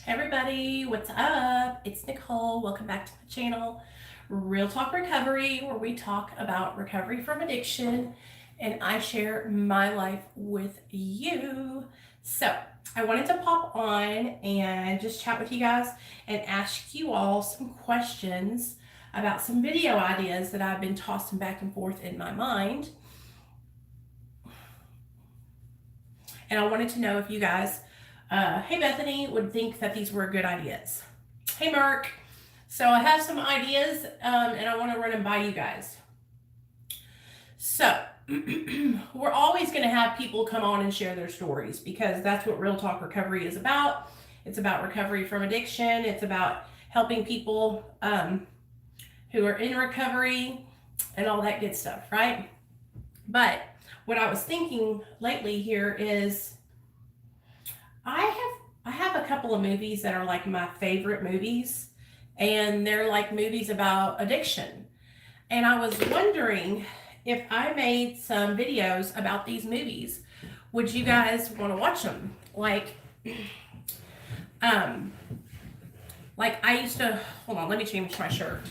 Everybody, what's up? It's Nicole. Welcome back to my channel, Real Talk Recovery, where we talk about recovery from addiction and I share my life with you. So, I wanted to pop on and just chat with you guys and ask you all some questions about some video ideas that I've been tossing back and forth in my mind. And I wanted to know if you guys, hey Bethany, would think that these were good ideas. Hey Mark. So I have some ideas and I want to run them by you guys. So we're always going to have people come on and share their stories because that's what Real Talk Recovery is about. It's about recovery from addiction. It's about helping people who are in recovery and all that good stuff, right? But what I was thinking lately here is I have a couple of movies that are like my favorite movies, and they're like movies about addiction. And I was wondering if I made some videos about these movies, would you guys want to watch them? Like I used to, hold on, let me change my shirt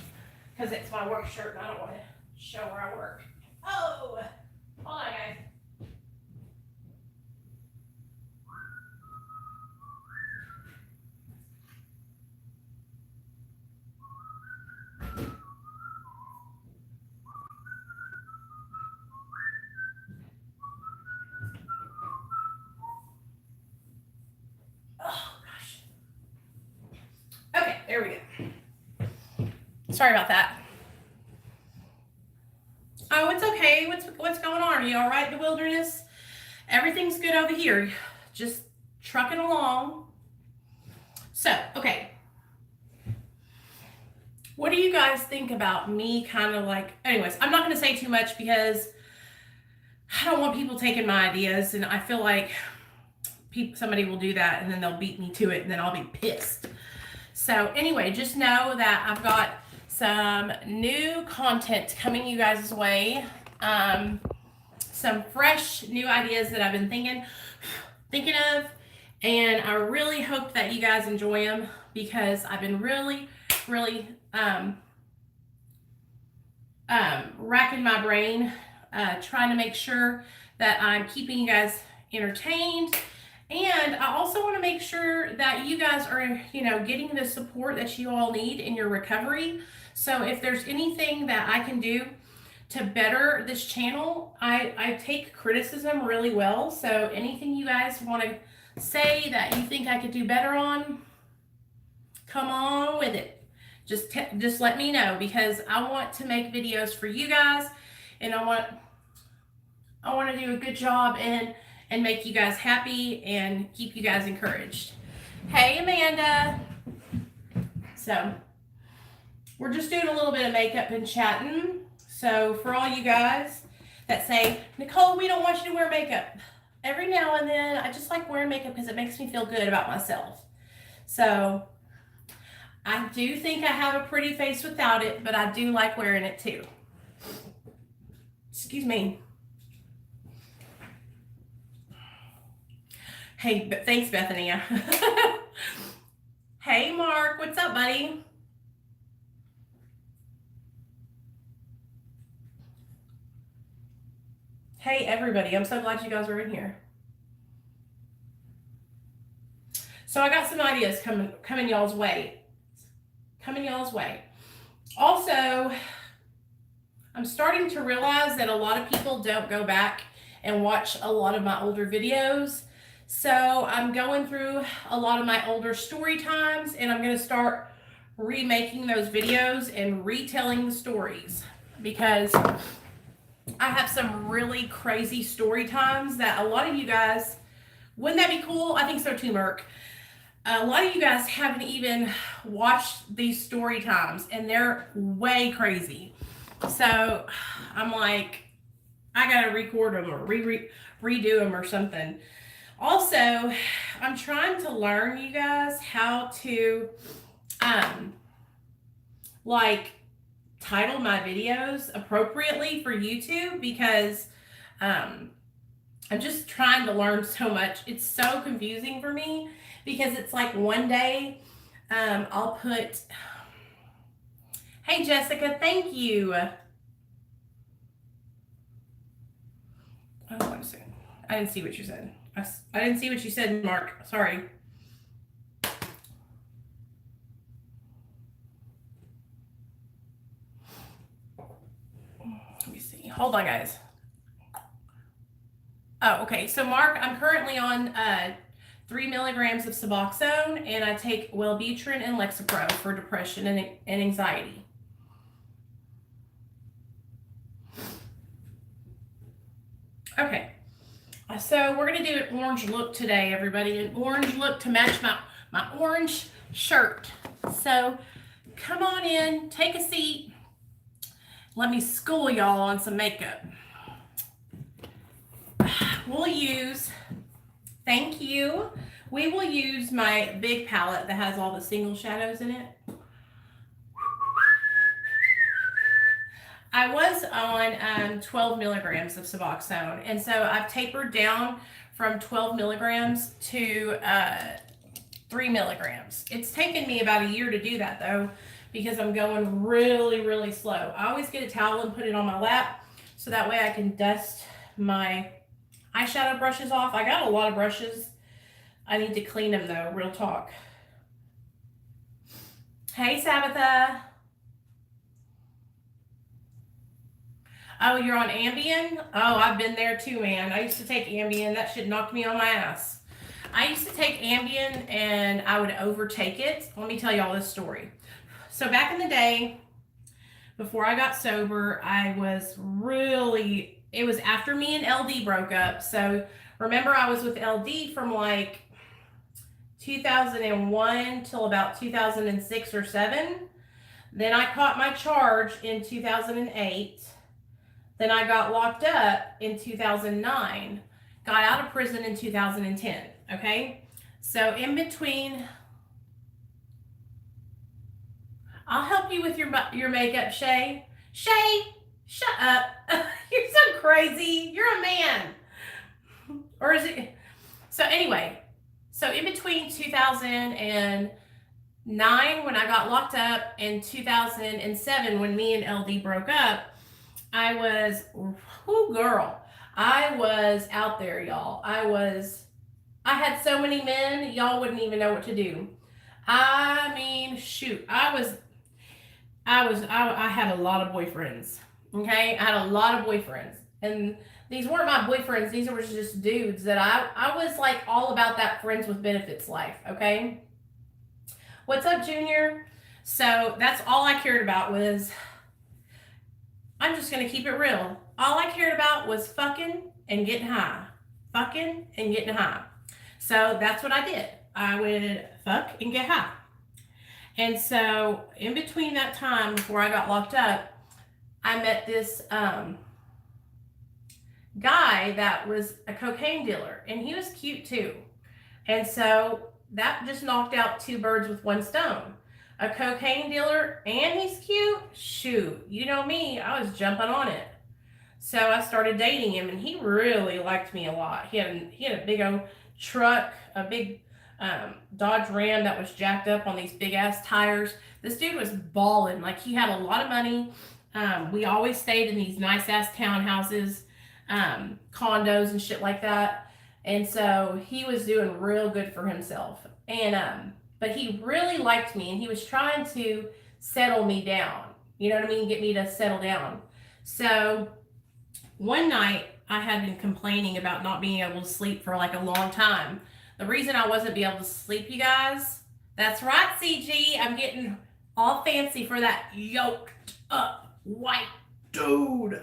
because it's my work shirt and I don't want to show where I work. Oh, hold on guys. Okay, there we go. Sorry about that. Oh, it's okay. What's going on? Are you all right in the wilderness? Everything's good over here. Just trucking along. So, okay. What do you guys think about me kind of like, anyways, I'm not going to say too much because I don't want people taking my ideas, and I feel like somebody will do that and then they'll beat me to it and then I'll be pissed. So anyway, just know that I've got some new content coming you guys' way. Some fresh new ideas that I've been thinking of, and I really hope that you guys enjoy them because I've been really racking my brain, trying to make sure that I'm keeping you guys entertained. And I also want to make sure that you guys are, getting the support that you all need in your recovery. So if there's anything that I can do to better this channel, I take criticism really well. So anything you guys want to say that you think I could do better on, come on with it. Just let me know because I want to make videos for you guys, and I want to do a good job and make you guys happy and keep you guys encouraged. Hey, Amanda. So, we're just doing a little bit of makeup and chatting. So, for all you guys that say, Nicole, we don't want you to wear makeup. Every now and then, I just like wearing makeup because it makes me feel good about myself. So, I do think I have a pretty face without it, but I do like wearing it too. Excuse me. Hey, thanks, Bethany. Hey, Mark. What's up, buddy? Hey, everybody. I'm so glad you guys are in here. So I got some ideas coming y'all's way. Also, I'm starting to realize that a lot of people don't go back and watch a lot of my older videos. So I'm going through a lot of my older story times, and I'm going to start remaking those videos and retelling the stories because I have some really crazy story times that a lot of you guys, wouldn't that be cool? I think so too, Merk. A lot of you guys haven't even watched these story times, and they're way crazy. So I'm like, I gotta record them or redo them or something. Also, I'm trying to learn, you guys, how to title my videos appropriately for YouTube because I'm just trying to learn so much. It's so confusing for me because it's like one day I'll put, hey Jessica, thank you. Oh, what is it? I didn't see what you said. I didn't see what you said, Mark. Sorry. Let me see. Hold on, guys. Oh, okay. So, Mark, I'm currently on 3 milligrams of Suboxone, and I take Wellbutrin and Lexapro for depression and anxiety. Okay. So we're going to do an orange look today, everybody. An orange look to match my orange shirt. So come on in, take a seat. Let me school y'all on some makeup. We'll use, thank you. We will use my big palette that has all the single shadows in it. I was on 12 milligrams of Suboxone, and so I've tapered down from 12 milligrams to 3 milligrams. It's taken me about a year to do that, though, because I'm going really, really slow. I always get a towel and put it on my lap, so that way I can dust my eyeshadow brushes off. I got a lot of brushes. I need to clean them, though, real talk. Hey, Sabbatha. Oh, you're on Ambien? Oh, I've been there too, man. I used to take Ambien. That shit knocked me on my ass. I used to take Ambien and I would overtake it. Let me tell y'all this story. So back in the day, before I got sober, I was really, it was after me and LD broke up. So remember, I was with LD from like 2001 till about 2006 or 7. Then I caught my charge in 2008. Then I got locked up in 2009, got out of prison in 2010, okay? So in between, I'll help you with your makeup, Shay. Shay, shut up. You're so crazy. You're a man. Or is it? So anyway, so in between 2009 when I got locked up and 2007 when me and LD broke up, I was, girl, I was out there, y'all. I had so many men, y'all wouldn't even know what to do. I mean, shoot, I had a lot of boyfriends, okay? I had a lot of boyfriends, and these weren't my boyfriends. These were just dudes that I was like all about that friends with benefits life, okay? What's up, Junior? So that's all I cared about was, I'm just going to keep it real. All I cared about was fucking and getting high. Fucking and getting high. So that's what I did. I would fuck and get high. And so in between that time before I got locked up, I met this guy that was a cocaine dealer. And he was cute too. And so that just knocked out 2 birds with 1 stone. A cocaine dealer and he's cute? Shoot, you know me, I was jumping on it. So I started dating him and he really liked me a lot. He had a big old truck, a big Dodge Ram that was jacked up on these big ass tires. This dude was balling. Like, he had a lot of money. We always stayed in these nice ass townhouses, condos and shit like that. And so he was doing real good for himself. And but he really liked me and he was trying to settle me down. You know what I mean? Get me to settle down. So one night I had been complaining about not being able to sleep for like a long time. The reason I wasn't being able to sleep, you guys, that's right, CG, I'm getting all fancy for that yoked up white dude.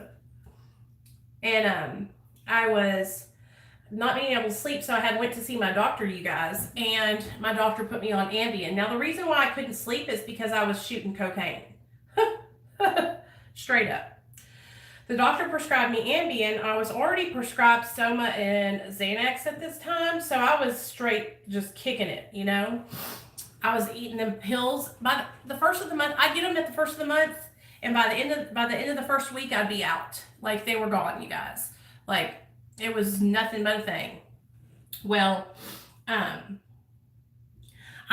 And I was not being able to sleep, so I went to see my doctor, you guys, and my doctor put me on Ambien. Now, the reason why I couldn't sleep is because I was shooting cocaine. Straight up. The doctor prescribed me Ambien. I was already prescribed Soma and Xanax at this time, so I was straight just kicking it, you know? I was eating them pills. By the first of the month, I'd get them at the first of the month, and by the end of the first week, I'd be out. Like, they were gone, you guys. Like, It was nothing but a thing. Well, I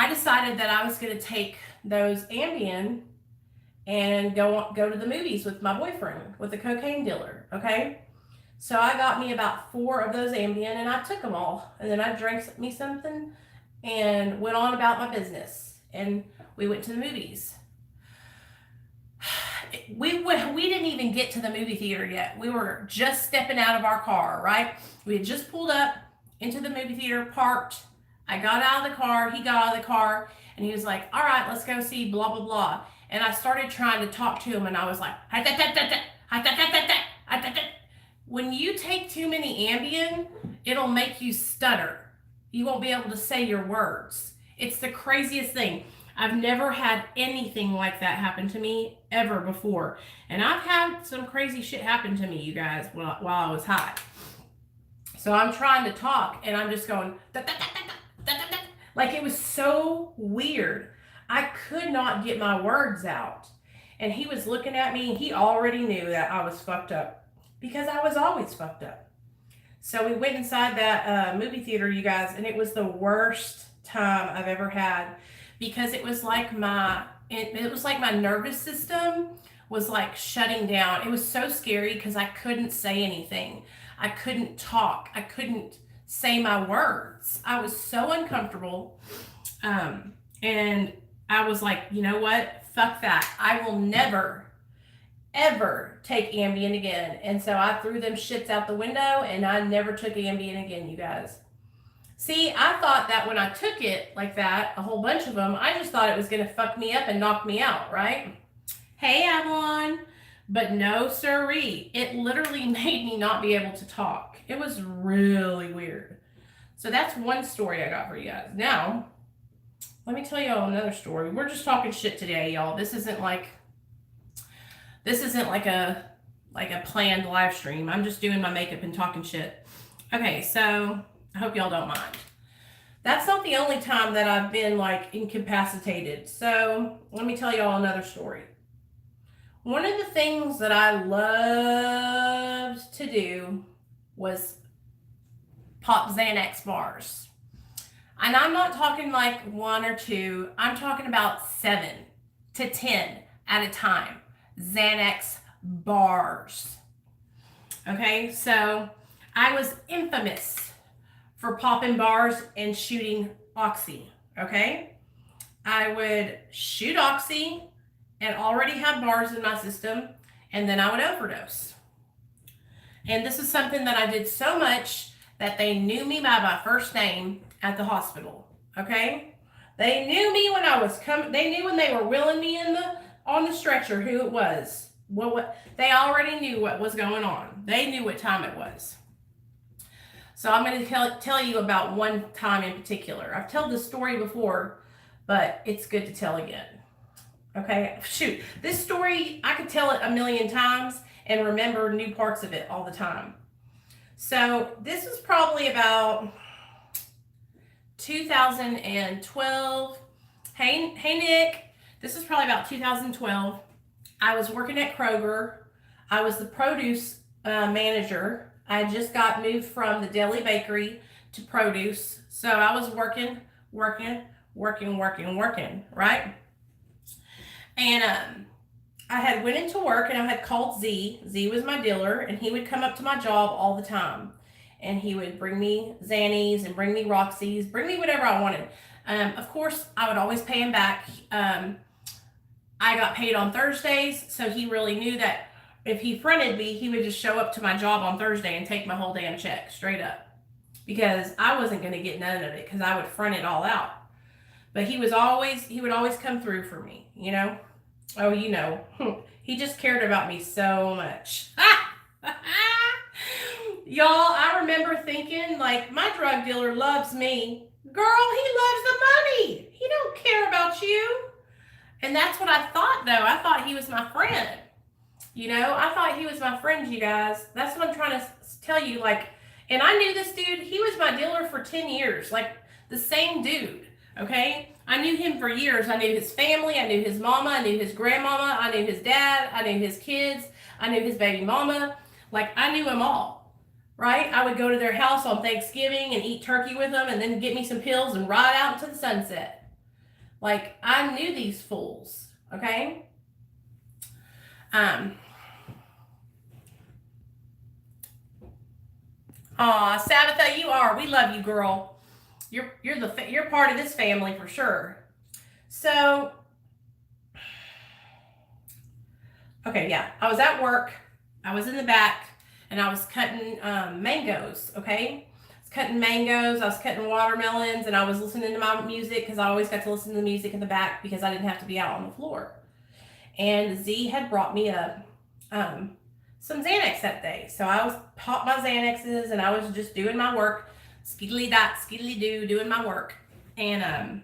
decided that I was going to take those Ambien and go to the movies with my boyfriend, with the cocaine dealer, okay? So I got me about 4 of those Ambien and I took them all. And then I drank me something and went on about my business. And we went to the movies. We didn't even get to the movie theater yet. We were just stepping out of our car, right? We had just pulled up into the movie theater, parked. I got out of the car, he got out of the car, and he was like, all right, let's go see blah, blah, blah. And I started trying to talk to him, and I was like, when you take too many Ambien, it'll make you stutter. You won't be able to say your words. It's the craziest thing. I've never had anything like that happen to me ever before. And I've had some crazy shit happen to me, you guys, while I was high. So I'm trying to talk, and I'm just going, like it was so weird. I could not get my words out. And he was looking at me, and he already knew that I was fucked up because I was always fucked up. So we went inside that movie theater, you guys, and it was the worst time I've ever had because it was like my nervous system was like shutting down. It was so scary because I couldn't say anything. I couldn't talk. I couldn't say my words. I was so uncomfortable. And I was like, you know what? Fuck that. I will never, ever take Ambien again. And so I threw them shits out the window and I never took Ambien again, you guys. See, I thought that when I took it like that, a whole bunch of them, I just thought it was going to fuck me up and knock me out, right? Hey, Avalon. But no, sirree. It literally made me not be able to talk. It was really weird. So that's one story I got for you guys. Now, let me tell y'all another story. We're just talking shit today, y'all. This isn't like a planned live stream. I'm just doing my makeup and talking shit. Okay, so I hope y'all don't mind. That's not the only time that I've been like incapacitated. So let me tell y'all another story. One of the things that I loved to do was pop Xanax bars. And I'm not talking like 1 or 2. I'm talking about 7 to 10 at a time. Xanax bars. Okay, so I was infamous for popping bars and shooting oxy. Okay, I would shoot oxy and already have bars in my system, and then I would overdose. And this is something that I did so much that they knew me by my first name at the hospital. Okay, they knew me when I was coming. They knew when they were wheeling me on the stretcher who it was. What they already knew what was going on. They knew what time it was. So I'm going to tell you about one time in particular. I've told this story before, but it's good to tell again. Okay, shoot, this story, I could tell it a million times and remember new parts of it all the time. So this was probably about 2012. Hey Nick, this is probably about 2012. I was working at Kroger. I was the produce manager. I just got moved from the deli bakery to produce. So I was working, right? And I had went into work and I had called Z. Z was my dealer, and he would come up to my job all the time. And he would bring me Xannies and bring me Roxy's, bring me whatever I wanted. Of course, I would always pay him back. I got paid on Thursdays, so he really knew that if he fronted me, he would just show up to my job on Thursday and take my whole damn check straight up. Because I wasn't going to get none of it because I would front it all out. But he would always come through for me, you know? Oh, you know, he just cared about me so much. Y'all, I remember thinking, like, my drug dealer loves me. Girl, he loves the money. He don't care about you. And that's what I thought, though. I thought he was my friend. You know, I thought he was my friend, you guys. That's what I'm trying to tell you. Like, and I knew this dude. He was my dealer for 10 years. Like, the same dude, okay? I knew him for years. I knew his family. I knew his mama. I knew his grandmama. I knew his dad. I knew his kids. I knew his baby mama. Like, I knew them all, right? I would go to their house on Thanksgiving and eat turkey with them and then get me some pills and ride out into the sunset. Like, I knew these fools, okay? Aw, Sabbatha, you are. We love you, girl. You're part of this family for sure. So, okay, yeah. I was at work. I was in the back, and I was cutting mangoes, okay? I was cutting mangoes. I was cutting watermelons, and I was listening to my music because I always got to listen to the music in the back because I didn't have to be out on the floor. And Z had brought me up some Xanax that day. So I was popped my Xanaxes, and I was just doing my work. Skiddly dot, skiddly do, doing my work. And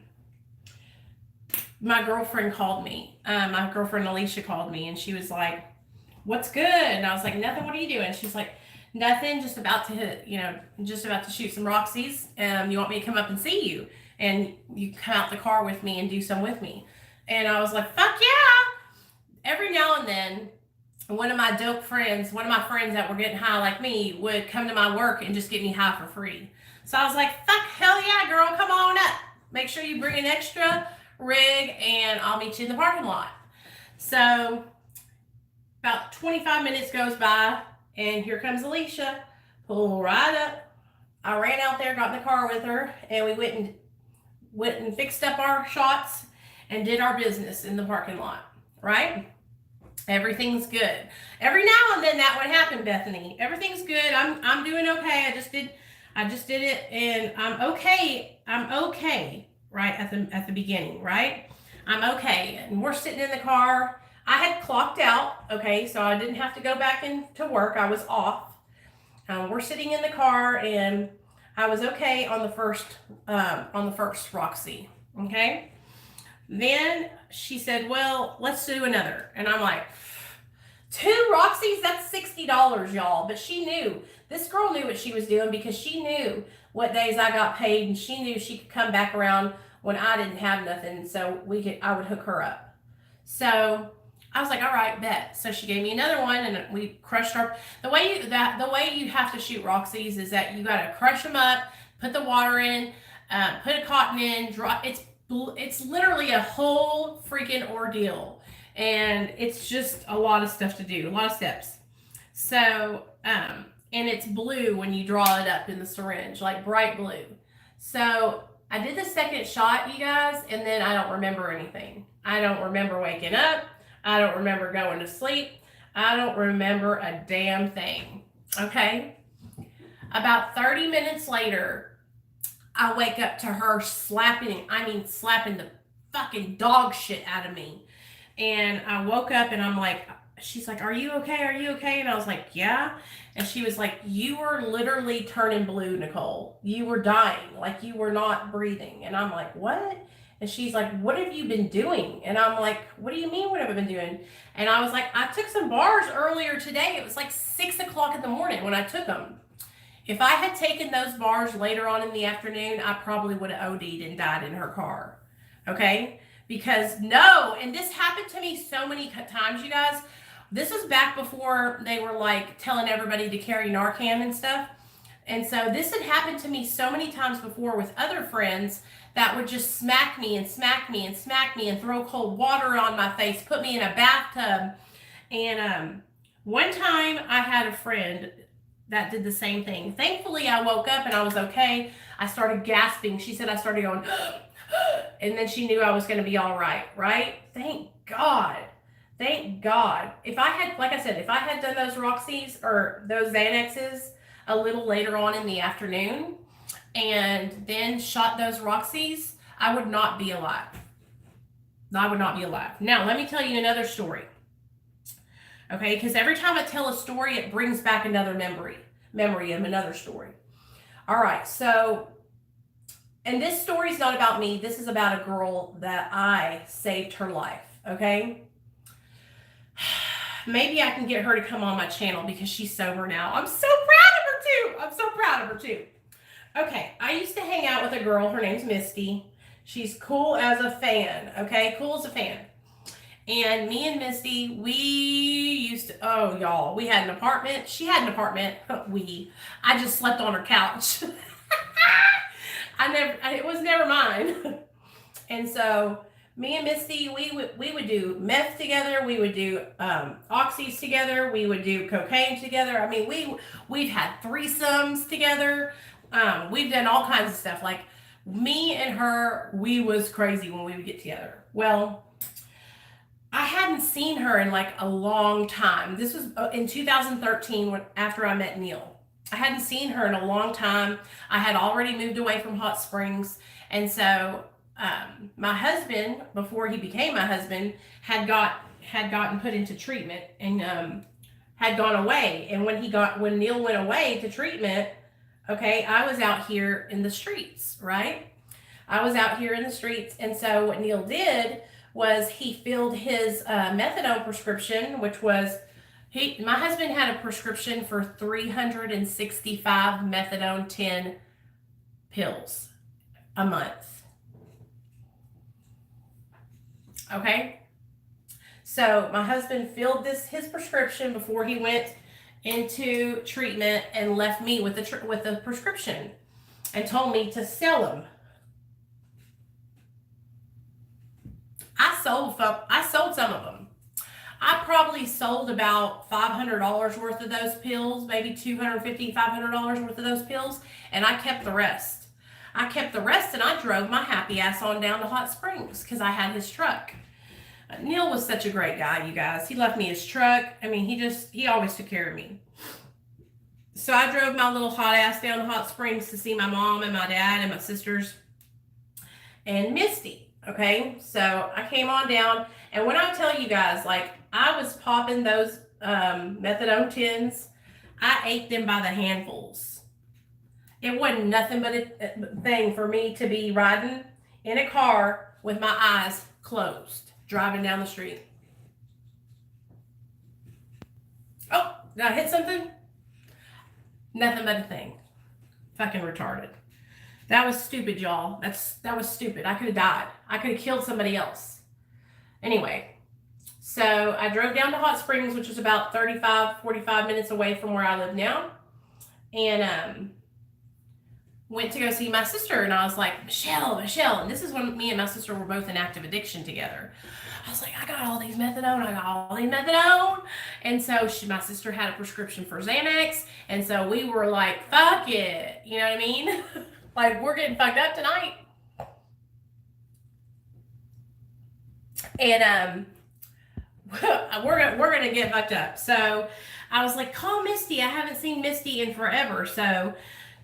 my girlfriend called me. My girlfriend Alicia called me, and she was like, "What's good?" And I was like, "Nothing. What are you doing?" She's like, "Nothing. Just about to shoot some Roxy's. You want me to come up and see you, and you come out the car with me and do some with me." And I was like, "Fuck yeah!" Every now and then, one of my friends that were getting high like me would come to my work and just get me high for free. So I was like, "Fuck, hell yeah, girl, come on up. Make sure you bring an extra rig, and I'll meet you in the parking lot." So about 25 minutes goes by, and here comes Alicia. Pull right up. I ran out there, got in the car with her, and we went and fixed up our shots and did our business in the parking lot, right? Everything's good. Every now and then that would happen, Bethany. Everything's good. I'm doing okay. I just did it, and I'm okay. Right at the beginning, right? I'm okay. And we're sitting in the car. I had clocked out, okay, so I didn't have to go back into work. I was off. We're sitting in the car, and I was okay on the first Roxy, okay? Then she said, "Well, let's do another." And I'm like, 2 Roxy's? That's $60, y'all. But she knew. This girl knew what she was doing because she knew what days I got paid, and she knew she could come back around when I didn't have nothing, so I would hook her up. So I was like, "All right, bet." So she gave me another one, and we crushed the way you have to shoot Roxy's is that you got to crush them up, put the water in, put a cotton in, it's literally a whole freaking ordeal, and it's just a lot of stuff to do, a lot of steps. So and it's blue when you draw it up in the syringe, like bright blue. So I did the second shot, you guys, and then I don't remember anything. I don't remember waking up. I don't remember going to sleep. I don't remember a damn thing. Okay? About 30 minutes later, I wake up to her slapping the fucking dog shit out of me. And I woke up, and I'm like, she's like, "Are you okay? Are you okay?" And I was like, "Yeah." And she was like, "You were literally turning blue, Nicole. You were dying. Like, you were not breathing." And I'm like, "What?" And she's like, "What have you been doing?" And I'm like, "What do you mean, what have I been doing?" And I was like, "I took some bars earlier today. It was like 6 o'clock in the morning when I took them. If I had taken those bars later on in the afternoon, I probably would have OD'd and died in her car." Okay? Because and this happened to me so many times, you guys. This was back before they were like telling everybody to carry Narcan and stuff. And so this had happened to me so many times before with other friends that would just smack me and smack me and smack me and throw cold water on my face, put me in a bathtub. And one time I had a friend that did the same thing. Thankfully, I woke up and I was okay. I started gasping. She said I started going, and then she knew I was going to be all right, right? Thank God. Thank God. If I had done those Roxy's or those Xanaxes a little later on in the afternoon and then shot those Roxy's, I would not be alive. I would not be alive. Now, let me tell you another story. Okay, because every time I tell a story, it brings back another memory of another story. All right, so, and this story is not about me. This is about a girl that I saved her life, okay? Maybe I can get her to come on my channel because she's sober now. I'm so proud of her too. Okay, I used to hang out with a girl. Her name's Misty. She's cool as a fan, okay? Cool as a fan. And me and Misty, we used to, oh, y'all, we had an apartment. She had an apartment. I just slept on her couch. It was never mine. And so me and Misty, we would do meth together. We would do oxys together. We would do cocaine together. I mean, we've had threesomes together. We've done all kinds of stuff. Like me and her, we was crazy when we would get together. Well, I hadn't seen her in like a long time. This was in 2013 after I met Neil. I hadn't seen her in a long time. I had already moved away from Hot Springs. And so my husband, before he became my husband, had gotten put into treatment and had gone away. And when Neil went away to treatment, okay, I was out here in the streets, right? I was out here in the streets. And so what Neil did was he filled his methadone prescription, which was, my husband had a prescription for 365 methadone 10 pills a month. Okay? So my husband filled his prescription before he went into treatment and left me with the prescription and told me to sell them. I sold some of them. I probably sold about $500 worth of those pills, maybe $250, $500 worth of those pills, and I kept the rest. And I drove my happy ass on down to Hot Springs because I had his truck. Neil was such a great guy, you guys. He left me his truck. I mean, he always took care of me. So I drove my little hot ass down to Hot Springs to see my mom and my dad and my sisters and Misty. Okay, so I came on down, and when I tell you guys, like, I was popping those methadone 10s, I ate them by the handfuls. It wasn't nothing but a thing for me to be riding in a car with my eyes closed, driving down the street. Oh, did I hit something? Nothing but a thing. Fucking retarded. That was stupid, y'all. That was stupid. I could have died. I could have killed somebody else. Anyway, so I drove down to Hot Springs, which is about 35, 45 minutes away from where I live now. And went to go see my sister. And I was like, Michelle. And this is when me and my sister were both in active addiction together. I was like, I got all these methadone. And so my sister had a prescription for Xanax. And so we were like, fuck it. You know what I mean? Like, we're getting fucked up tonight. And we're gonna get fucked up. So I was like, call Misty. I haven't seen Misty in forever. So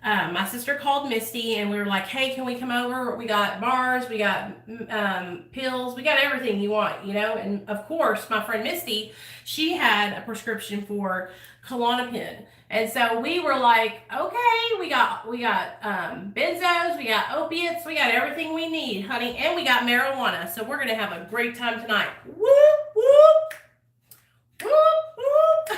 my sister called Misty, and we were like, hey, can we come over? We got bars, we got pills, we got everything you want, you know? And of course, my friend Misty, she had a prescription for Klonopin. And so we were like, okay, we got benzos, we got opiates, we got everything we need, honey, and we got marijuana. So we're gonna have a great time tonight. Whoop, whoop, whoop, whoop.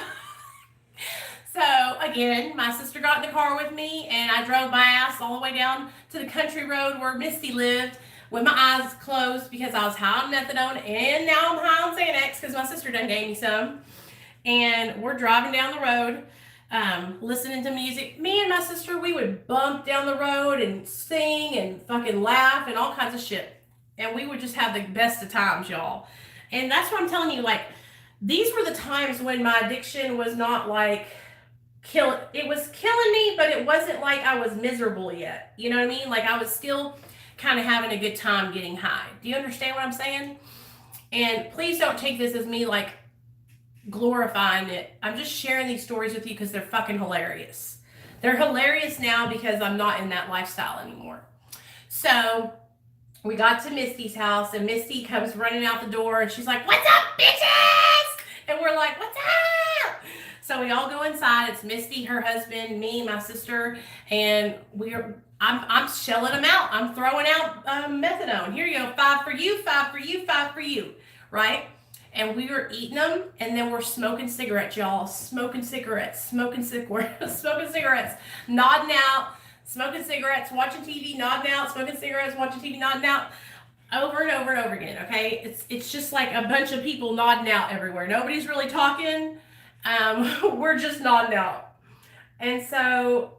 So again, my sister got in the car with me, and I drove my ass all the way down to the country road where Misty lived with my eyes closed because I was high on methadone, and now I'm high on Xanax because my sister done gave me some. And we're driving down the road, listening to music. Me and my sister, we would bump down the road and sing and fucking laugh and all kinds of shit. And we would just have the best of times, y'all. And that's what I'm telling you, like, these were the times when my addiction was not like, it was killing me, but it wasn't like I was miserable yet. You know what I mean? Like, I was still kind of having a good time getting high. Do you understand what I'm saying? And please don't take this as me like glorifying it. I'm just sharing these stories with you because they're fucking hilarious. They're hilarious now because I'm not in that lifestyle anymore. So we got to Misty's house, and Misty comes running out the door, and she's like, what's up, bitches? And we're like, what's up? So we all go inside. It's Misty, her husband, me, my sister, and I'm shelling them out. I'm throwing out methadone. Here you go, 5 for you, 5 for you, 5 for you, right? And we were eating them, and then we're smoking cigarettes, y'all. Smoking cigarettes, nodding out, smoking cigarettes, watching TV, nodding out, smoking cigarettes, watching TV, nodding out. over and over and over again. Okay, it's just like a bunch of people nodding out everywhere. Nobody's really talking. We're just nodding out. And so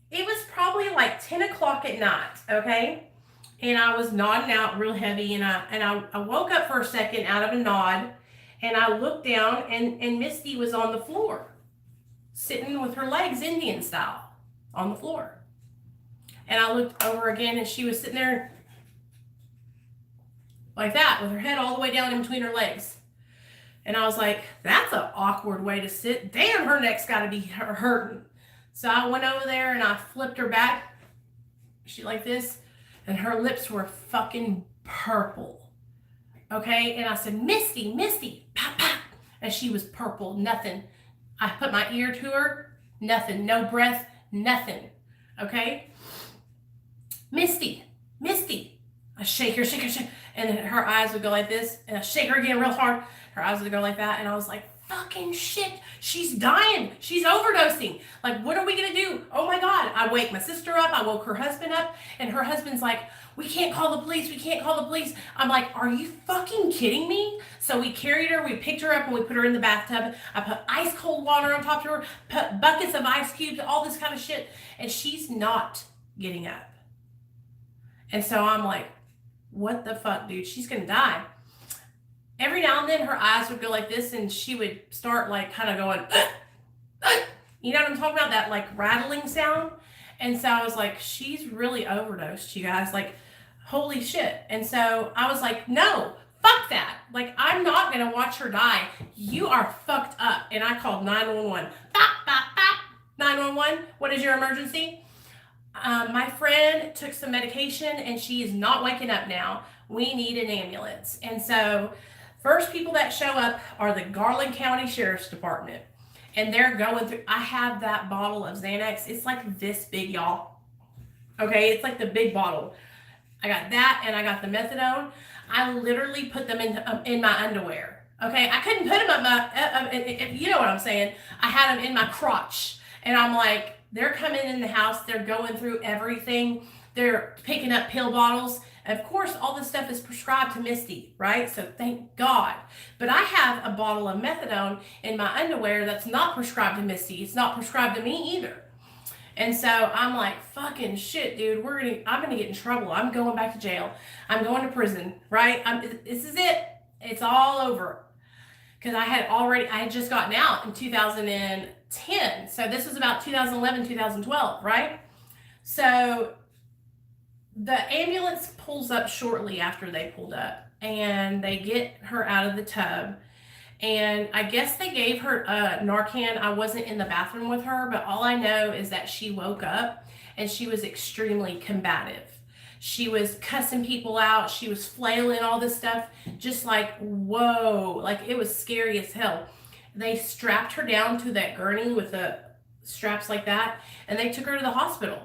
it was probably like 10 o'clock at night. Okay, and I was nodding out real heavy, and I woke up for a second out of a nod, and I looked down, and Misty was on the floor, sitting with her legs Indian style on the floor. And I looked over again, and she was sitting there like that with her head all the way down in between her legs. And I was like, that's an awkward way to sit. Damn, her neck's got to be hurting. So I went over there and I flipped her back. She like this, and her lips were fucking purple. Okay, and I said, Misty, Misty, pop, pop. And she was purple, nothing. I put my ear to her, nothing, no breath, nothing. Okay, Misty, Misty. I shake her, shake her, shake her. And then her eyes would go like this, and I shake her again real hard. Her eyes would go like that, and I was like, fucking shit, she's dying, she's overdosing. Like, what are we gonna do? Oh my God. I wake my sister up, I woke her husband up, and her husband's like, we can't call the police, we can't call the police. I'm like, are you fucking kidding me? So we carried her, we picked her up, and we put her in the bathtub. I put ice cold water on top of her, put buckets of ice cubes, all this kind of shit, and she's not getting up. And so I'm like, what the fuck, dude? She's gonna die. Every now and then her eyes would go like this, and she would start like kind of going, you know what I'm talking about? That like rattling sound. And so I was like, she's really overdosed, you guys. Like, holy shit. And so I was like, no, fuck that. Like, I'm not gonna watch her die. You are fucked up. And I called 911. Bop, bop, bop. 911, what is your emergency? My friend took some medication and she is not waking up now. We need an ambulance. And so first people that show up are the Garland County Sheriff's Department. And they're going through, I have that bottle of Xanax. It's like this big, y'all. Okay, it's like the big bottle. I got that, and I got the methadone. I literally put them in my underwear. Okay, I couldn't put them in my, you know what I'm saying. I had them in my crotch. And I'm like, they're coming in the house. They're going through everything. They're picking up pill bottles. Of course, all this stuff is prescribed to Misty, right? So thank God. But I have a bottle of methadone in my underwear that's not prescribed to Misty. It's not prescribed to me either. And so I'm like, fucking shit, dude. I'm gonna get in trouble. I'm going back to jail. I'm going to prison, right? This is it. It's all over. Because I had just gotten out in 2010. So this was about 2011, 2012, right? So the ambulance pulls up shortly after they pulled up, and they get her out of the tub. And I guess they gave her Narcan. I wasn't in the bathroom with her, but all I know is that she woke up and she was extremely combative. She was cussing people out. She was flailing, all this stuff. Just like, whoa, like it was scary as hell. They strapped her down to that gurney with the straps like that, and they took her to the hospital.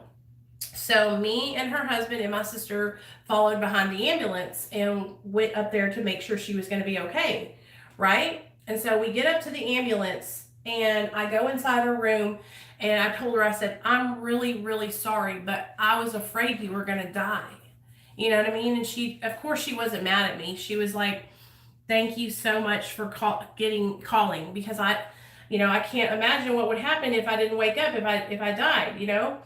So me and her husband and my sister followed behind the ambulance and went up there to make sure she was going to be okay, right? And so we get up to the ambulance, and I go inside her room, and I told her, I said, I'm really, really sorry, but I was afraid you were going to die. You know what I mean? And she, of course, she wasn't mad at me. She was like, thank you so much for calling, because I can't imagine what would happen if I didn't wake up, if I died, you know?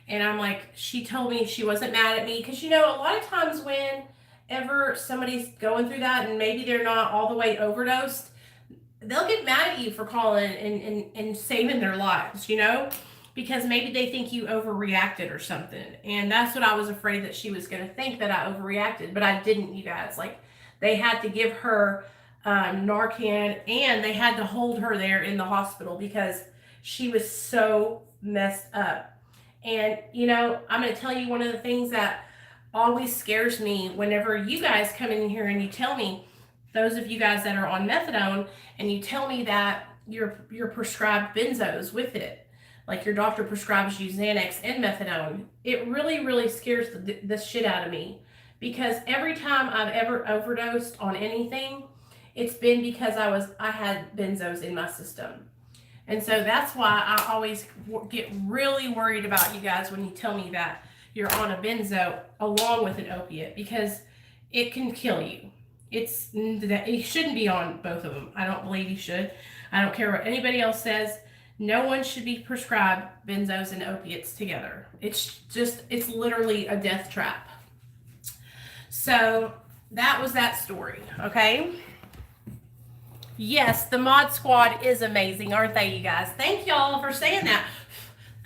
And I'm like, she told me she wasn't mad at me, because, you know, a lot of times whenever somebody's going through that and maybe they're not all the way overdosed, they'll get mad at you for calling and saving their lives, you know, because maybe they think you overreacted or something. And that's what I was afraid that she was going to think, that I overreacted, but I didn't, you guys. Like, they had to give her Narcan, and they had to hold her there in the hospital because she was so messed up. And, you know, I'm going to tell you one of the things that always scares me whenever you guys come in here and you tell me, those of you guys that are on methadone, and you tell me that you're prescribed benzos with it, like your doctor prescribes you Xanax and methadone. It really, really scares the shit out of me, because every time I've ever overdosed on anything, it's been because I had benzos in my system. And so that's why I always get really worried about you guys when you tell me that you're on a benzo along with an opiate, because it can kill you. It shouldn't be on both of them. I don't believe you should. I don't care what anybody else says. No one should be prescribed benzos and opiates together. It's literally a death trap. So that was that story, okay? Yes, the mod squad is amazing, aren't they, you guys? Thank y'all for saying that.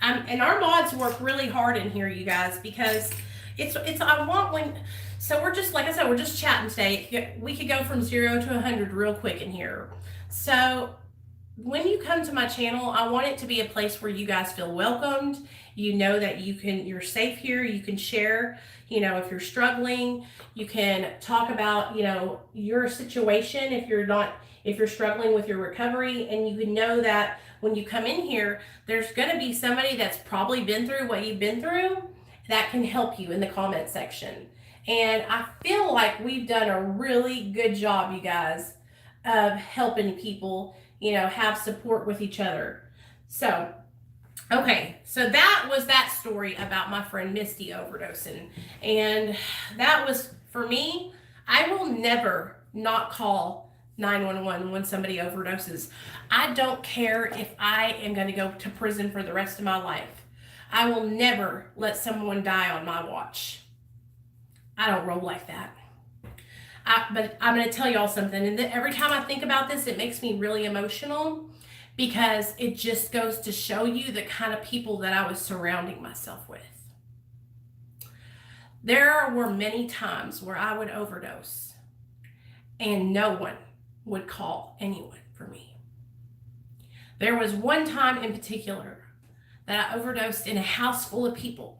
And our mods work really hard in here, you guys, because I want when, so we're just, like I said, we're just chatting today. We could go from 0 to 100 real quick in here. So when you come to my channel, I want it to be a place where you guys feel welcomed. You know that you're safe here. You can share, if you're struggling, you can talk about, your situation if you're struggling with your recovery, and you can know that when you come in here, there's going to be somebody that's probably been through what you've been through that can help you in the comment section. And I feel like we've done a really good job, you guys, of helping people, have support with each other. So, okay, so that was that story about my friend Misty overdosing. And that was, for me, I will never not call 911 when somebody overdoses. I don't care if I am going to go to prison for the rest of my life. I will never let someone die on my watch. I don't roll like that. But I'm going to tell y'all something. And every time I think about this, it makes me really emotional, because it just goes to show you the kind of people that I was surrounding myself with. There were many times where I would overdose and no one would call anyone for me. There was one time in particular that I overdosed in a house full of people.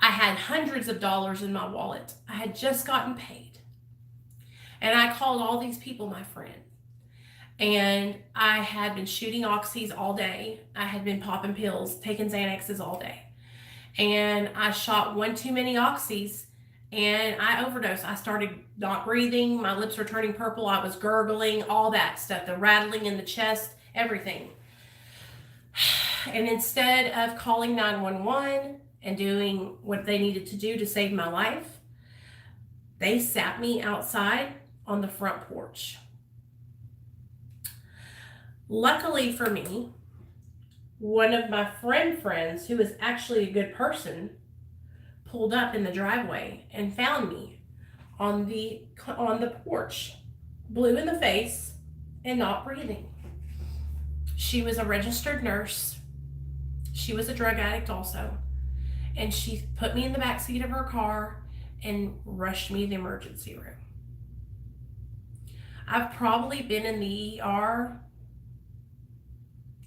I had hundreds of dollars in my wallet. I had just gotten paid. And I called all these people my friend. And I had been shooting oxys all day. I had been popping pills, taking Xanaxes all day. And I shot one too many oxys and I overdosed. I started not breathing. My lips were turning purple. I was gurgling, all that stuff, the rattling in the chest, everything. And instead of calling 911 and doing what they needed to do to save my life, they sat me outside on the front porch. Luckily for me, one of my friends, who is actually a good person, pulled up in the driveway and found me on the porch, blue in the face and not breathing. She was a registered nurse. She was a drug addict also. And she put me in the back seat of her car and rushed me to the emergency room. I've probably been in the ER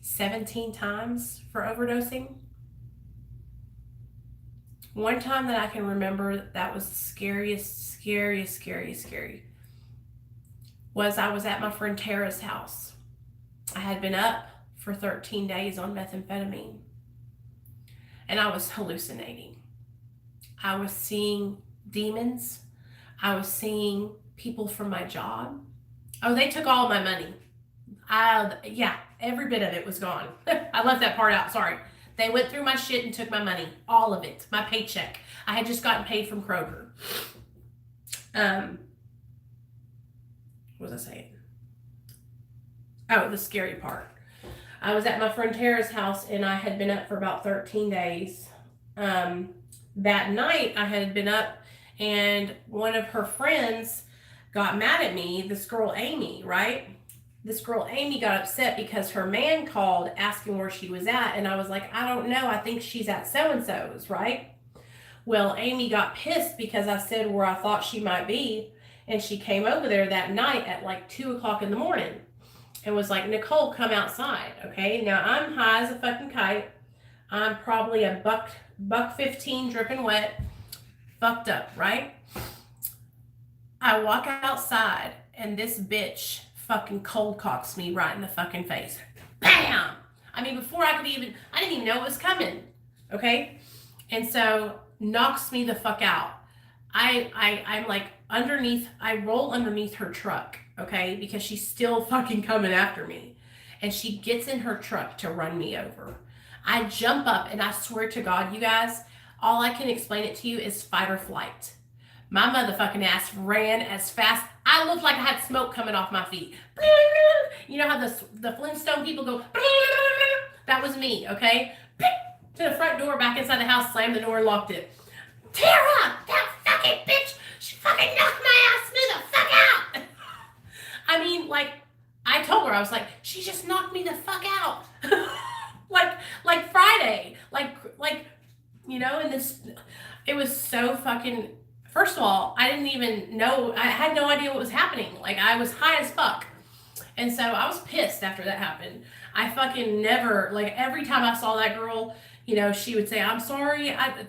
17 times for overdosing. One time that I can remember that was the scariest, was I was at my friend Tara's house. I had been up for 13 days on methamphetamine, and I was hallucinating. I was seeing demons. I was seeing people from my job. Oh, they took all my money. Yeah, every bit of it was gone. I left that part out, sorry. They went through my shit and took my money, all of it, my paycheck. I had just gotten paid from Kroger. What was I saying? Oh, the scary part. I was at my friend Tara's house and I had been up for about 13 days. That night I had been up and one of her friends got mad at me, this girl Amy, right? This girl Amy got upset because her man called asking where she was at. And I was like, I don't know. I think she's at so-and-so's, right? Well, Amy got pissed because I said where I thought she might be. And she came over there that night at like 2 o'clock in the morning and was like, Nicole, come outside. Okay. Now I'm high as a fucking kite. I'm probably a buck 15 dripping wet, fucked up, right? I walk outside and this bitch fucking cold cocks me right in the fucking face. Bam! I mean, before I didn't even know it was coming. Okay? And so knocks me the fuck out. I'm like underneath, I roll underneath her truck, okay? Because she's still fucking coming after me. And she gets in her truck to run me over. I jump up and I swear to God, you guys, all I can explain it to you is fight or flight. My motherfucking ass ran as fast. I looked like I had smoke coming off my feet. You know how the Flintstone people go? That was me, okay? To the front door, back inside the house, slammed the door and locked it. Tara, that fucking bitch, she fucking knocked my ass the fuck out. I mean, like, I told her, I was like, she just knocked me the fuck out. like Friday. Like, you know, and this, it was so fucking, first of all, I didn't even know, I had no idea what was happening. Like, I was high as fuck. And so I was pissed after that happened. I fucking never, like, every time I saw that girl, you know, she would say, I'm sorry, I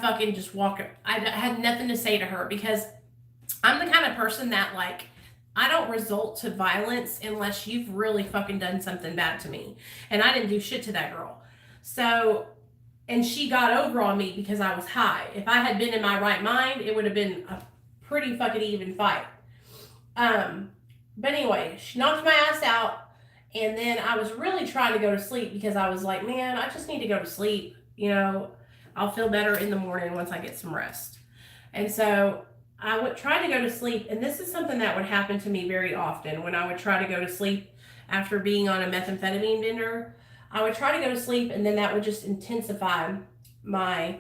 fucking just walk, I had nothing to say to her because I'm the kind of person that, like, I don't resort to violence unless you've really fucking done something bad to me. And I didn't do shit to that girl. So, and she got over on me because I was high. If I had been in my right mind, it would have been a pretty fucking even fight. But anyway, she knocked my ass out. And then I was really trying to go to sleep because I was like, man, I just need to go to sleep. You know, I'll feel better in the morning once I get some rest. And so I would try to go to sleep, and this is something that would happen to me very often when I would try to go to sleep after being on a methamphetamine bender. I would try to go to sleep, and then that would just intensify my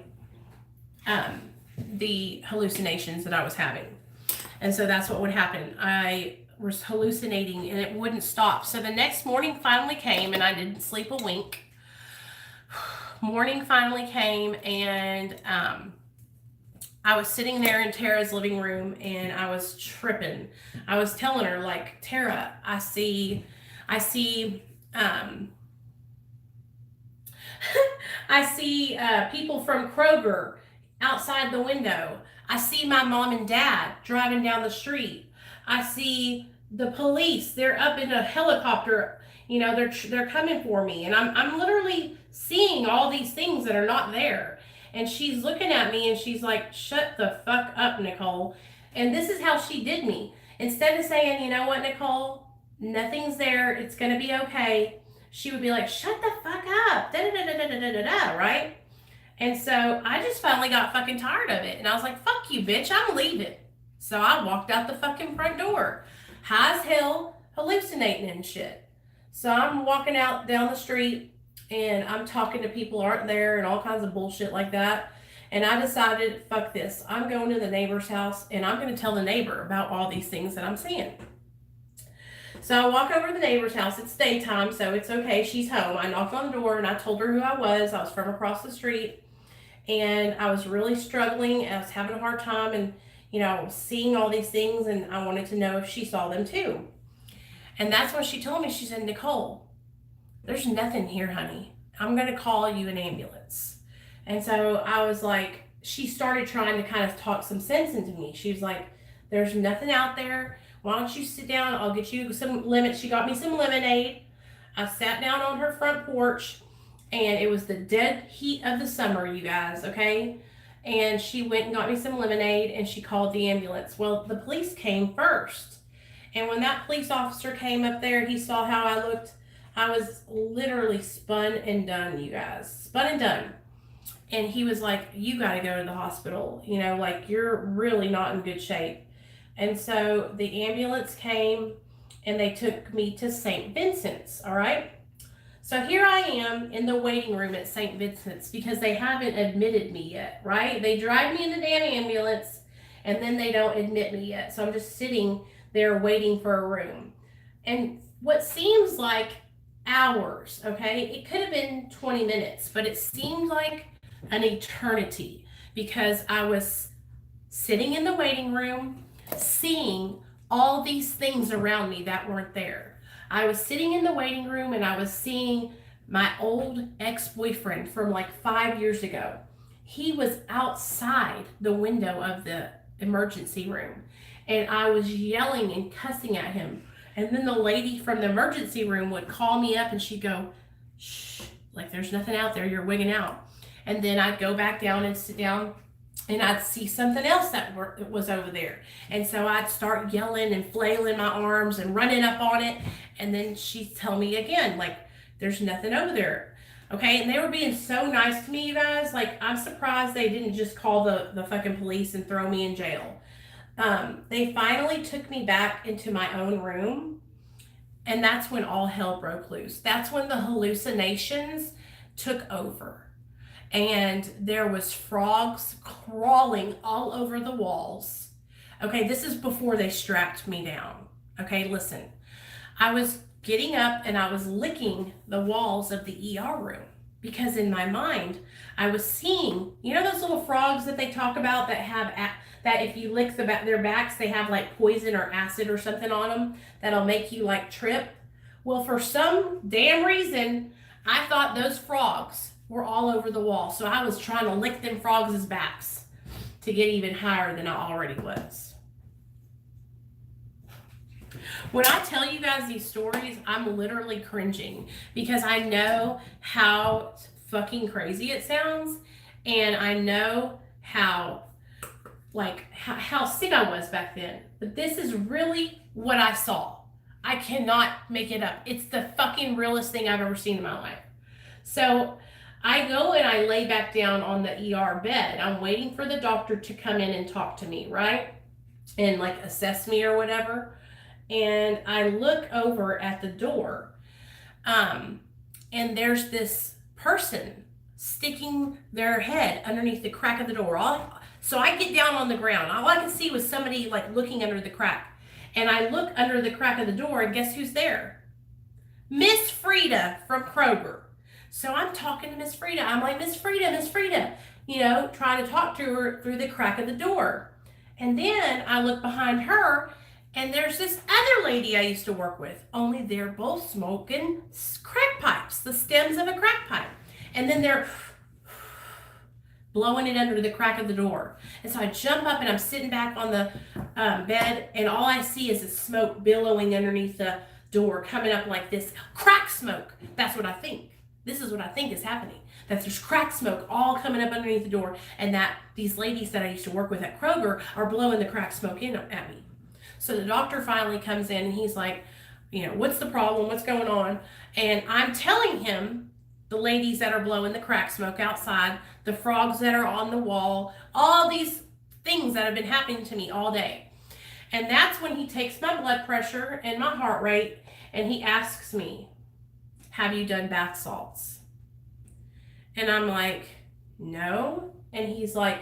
the hallucinations that I was having. And so that's what would happen. I was hallucinating, and it wouldn't stop. So the next morning finally came, and I didn't sleep a wink. Morning finally came, and I was sitting there in Tara's living room and I was tripping. I was telling her, like, Tara, I see I see people from Kroger outside the window. I see my mom and dad driving down the street. I see the police. They're up in a helicopter. You know, they're coming for me. And I'm literally seeing all these things that are not there. And she's looking at me and she's like, shut the fuck up, Nicole. And this is how she did me. Instead of saying, you know what, Nicole, nothing's there, it's going to be okay, she would be like, shut the fuck up, da-da-da-da-da-da-da-da, right? And so I just finally got fucking tired of it. And I was like, fuck you, bitch, I'm leaving. So I walked out the fucking front door, high as hell, hallucinating and shit. So I'm walking out down the street, and I'm talking to people who aren't there and all kinds of bullshit like that. And I decided, fuck this. I'm going to the neighbor's house and I'm going to tell the neighbor about all these things that I'm seeing. So I walk over to the neighbor's house. It's daytime, so it's okay. She's home. I knocked on the door and I told her who I was. I was from across the street and I was really struggling. I was having a hard time and, you know, seeing all these things, and I wanted to know if she saw them too. And that's when she told me, she said, Nicole, there's nothing here, honey. I'm going to call you an ambulance. And so I was like, she started trying to kind of talk some sense into me. She was like, there's nothing out there. Why don't you sit down? I'll get you some lemon. She got me some lemonade. I sat down on her front porch, and it was the dead heat of the summer, you guys, okay? And she went and got me some lemonade, and she called the ambulance. Well, the police came first. And when that police officer came up there, he saw how I looked. I was literally spun and done, you guys. Spun and done. And he was like, you got to go to the hospital. You know, like, you're really not in good shape. And so the ambulance came and they took me to St. Vincent's, all right? So here I am in the waiting room at St. Vincent's because they haven't admitted me yet, right? They drive me in the damn ambulance and then they don't admit me yet. So I'm just sitting there waiting for a room. And what seems like hours, okay? It could have been 20 minutes, but it seemed like an eternity because I was sitting in the waiting room, seeing all these things around me that weren't there. I was sitting in the waiting room and I was seeing my old ex-boyfriend from like 5 years ago. He was outside the window of the emergency room and I was yelling and cussing at him. And then the lady from the emergency room would call me up and she'd go, shh, like, there's nothing out there, you're wigging out. And then I'd go back down and sit down and I'd see something else that was over there. And so I'd start yelling and flailing my arms and running up on it. And then she'd tell me again, like, there's nothing over there. Okay, and they were being so nice to me, you guys. Like, I'm surprised they didn't just call the fucking police and throw me in jail. They finally took me back into my own room, and that's when all hell broke loose. That's when the hallucinations took over. And there was frogs crawling all over the walls. Okay, this is before they strapped me down. Okay, listen. I was getting up and I was licking the walls of the ER room because in my mind I was seeing, you know, those little frogs that they talk about that have that if you lick their backs they have like poison or acid or something on them that'll make you like trip. Well, for some damn reason I thought those frogs were all over the wall, so I was trying to lick them frogs' backs to get even higher than I already was. When I tell you guys these stories, I'm literally cringing because I know how fucking crazy it sounds, and I know how sick I was back then. But this is really what I saw. I cannot make it up. It's the fucking realest thing I've ever seen in my life. So I go and I lay back down on the ER bed. I'm waiting for the doctor to come in and talk to me, right? And like assess me or whatever. And I look over at the door, and there's this person sticking their head underneath the crack of the door. So I get down on the ground. All I could see was somebody like looking under the crack. And I look under the crack of the door, and guess who's there? Miss Frida from Kroger. So I'm talking to Miss Frida. I'm like, Miss Frida, you know, trying to talk to her through the crack of the door. And then I look behind her, and there's this other lady I used to work with, only they're both smoking crack pipes, the stems of a crack pipe. And then they're blowing it under the crack of the door. And so I jump up and I'm sitting back on the bed, and all I see is the smoke billowing underneath the door, coming up like this. Crack smoke. That's what I think. This is what I think is happening. That there's crack smoke all coming up underneath the door, and that these ladies that I used to work with at Kroger are blowing the crack smoke in at me. So the doctor finally comes in and he's like, you know, what's the problem? What's going on? And I'm telling him the ladies that are blowing the crack smoke outside, the frogs that are on the wall, all these things that have been happening to me all day. And that's when he takes my blood pressure and my heart rate, and he asks me, have you done bath salts? And I'm like, no. And he's like,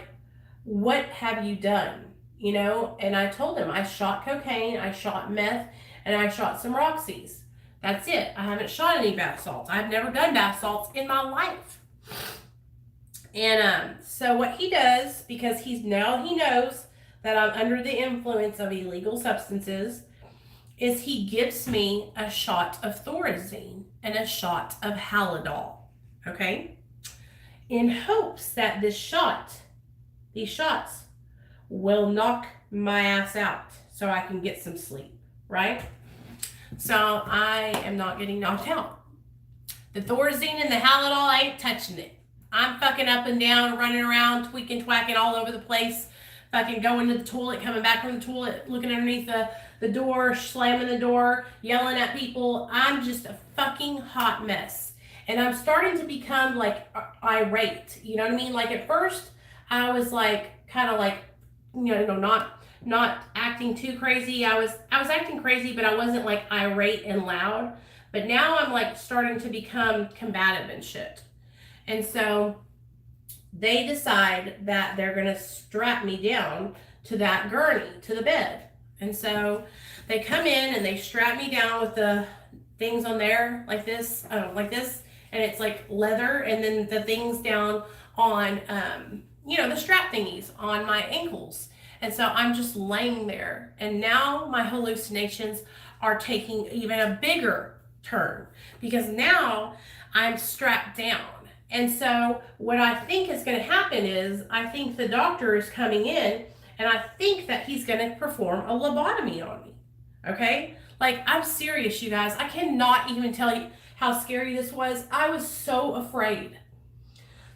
what have you done? You know, and I told him I shot cocaine, I shot meth, and I shot some Roxys. That's it. I haven't shot any bath salts. I've never done bath salts in my life. And so what he does, because he knows that I'm under the influence of illegal substances, is he gives me a shot of Thorazine and a shot of Halidol. Okay? In hopes that these shots will knock my ass out so I can get some sleep, right? So I am not getting knocked out. The Thorazine and the Halidol, I ain't touching it. I'm fucking up and down, running around, tweaking, twacking all over the place, fucking going to the toilet, coming back from the toilet, looking underneath the door, slamming the door, yelling at people. I'm just a fucking hot mess. And I'm starting to become like irate. You know what I mean? Like at first I was like, kind of like, you know, not acting too crazy. I was acting crazy, but I wasn't like irate and loud. But now I'm like starting to become combative and shit. And so they decide that they're going to strap me down to that gurney, to the bed. And so they come in and they strap me down with the things on there like this, and it's like leather, and then the things down on, the strap thingies on my ankles. And so I'm just laying there, and now my hallucinations are taking even a bigger turn because now I'm strapped down. And so what I think is going to happen is I think the doctor is coming in, and I think that he's going to perform a lobotomy on me. Okay? Like, I'm serious, you guys. I cannot even tell you how scary this was. I was so afraid.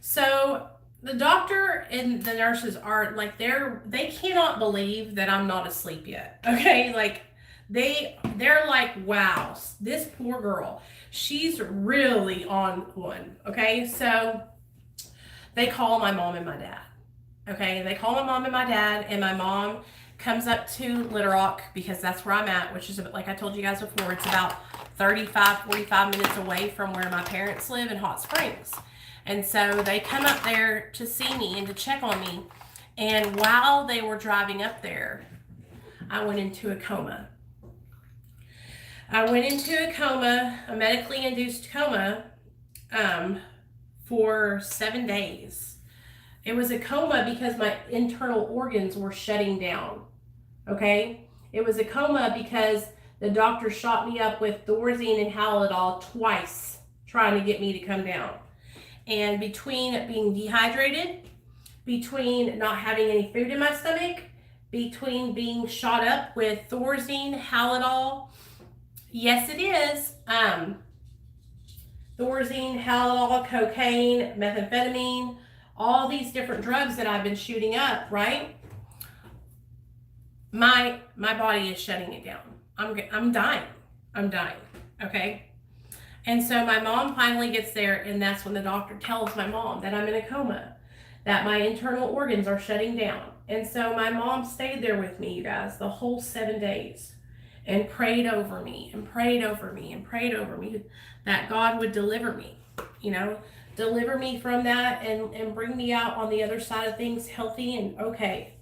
So the doctor and the nurses are like, they cannot believe that I'm not asleep yet. Okay? Like, they're like, wow, this poor girl, she's really on one. Okay, so they call my mom and my dad. Okay, they call my mom and my dad, and my mom comes up to Little Rock because that's where I'm at, which is, like I told you guys before, it's about 45 minutes away from where my parents live in Hot Springs. And so they come up there to see me and to check on me. And while they were driving up there, I went into a coma. I went into a coma, a medically induced coma, for 7 days. It was a coma because my internal organs were shutting down. Okay? It was a coma because the doctor shot me up with Thorazine and Halidol twice, trying to get me to come down. And between being dehydrated, between not having any food in my stomach, between being shot up with Thorazine, Halidol, yes it is, Thorazine, Halidol, cocaine, methamphetamine, all these different drugs that I've been shooting up, right? My body is shutting it down. I'm dying. Okay? And so my mom finally gets there, and that's when the doctor tells my mom that I'm in a coma, that my internal organs are shutting down. And so my mom stayed there with me, you guys, the whole 7 days, and prayed over me and prayed over me and prayed over me that God would deliver me, deliver me from that and bring me out on the other side of things healthy and okay.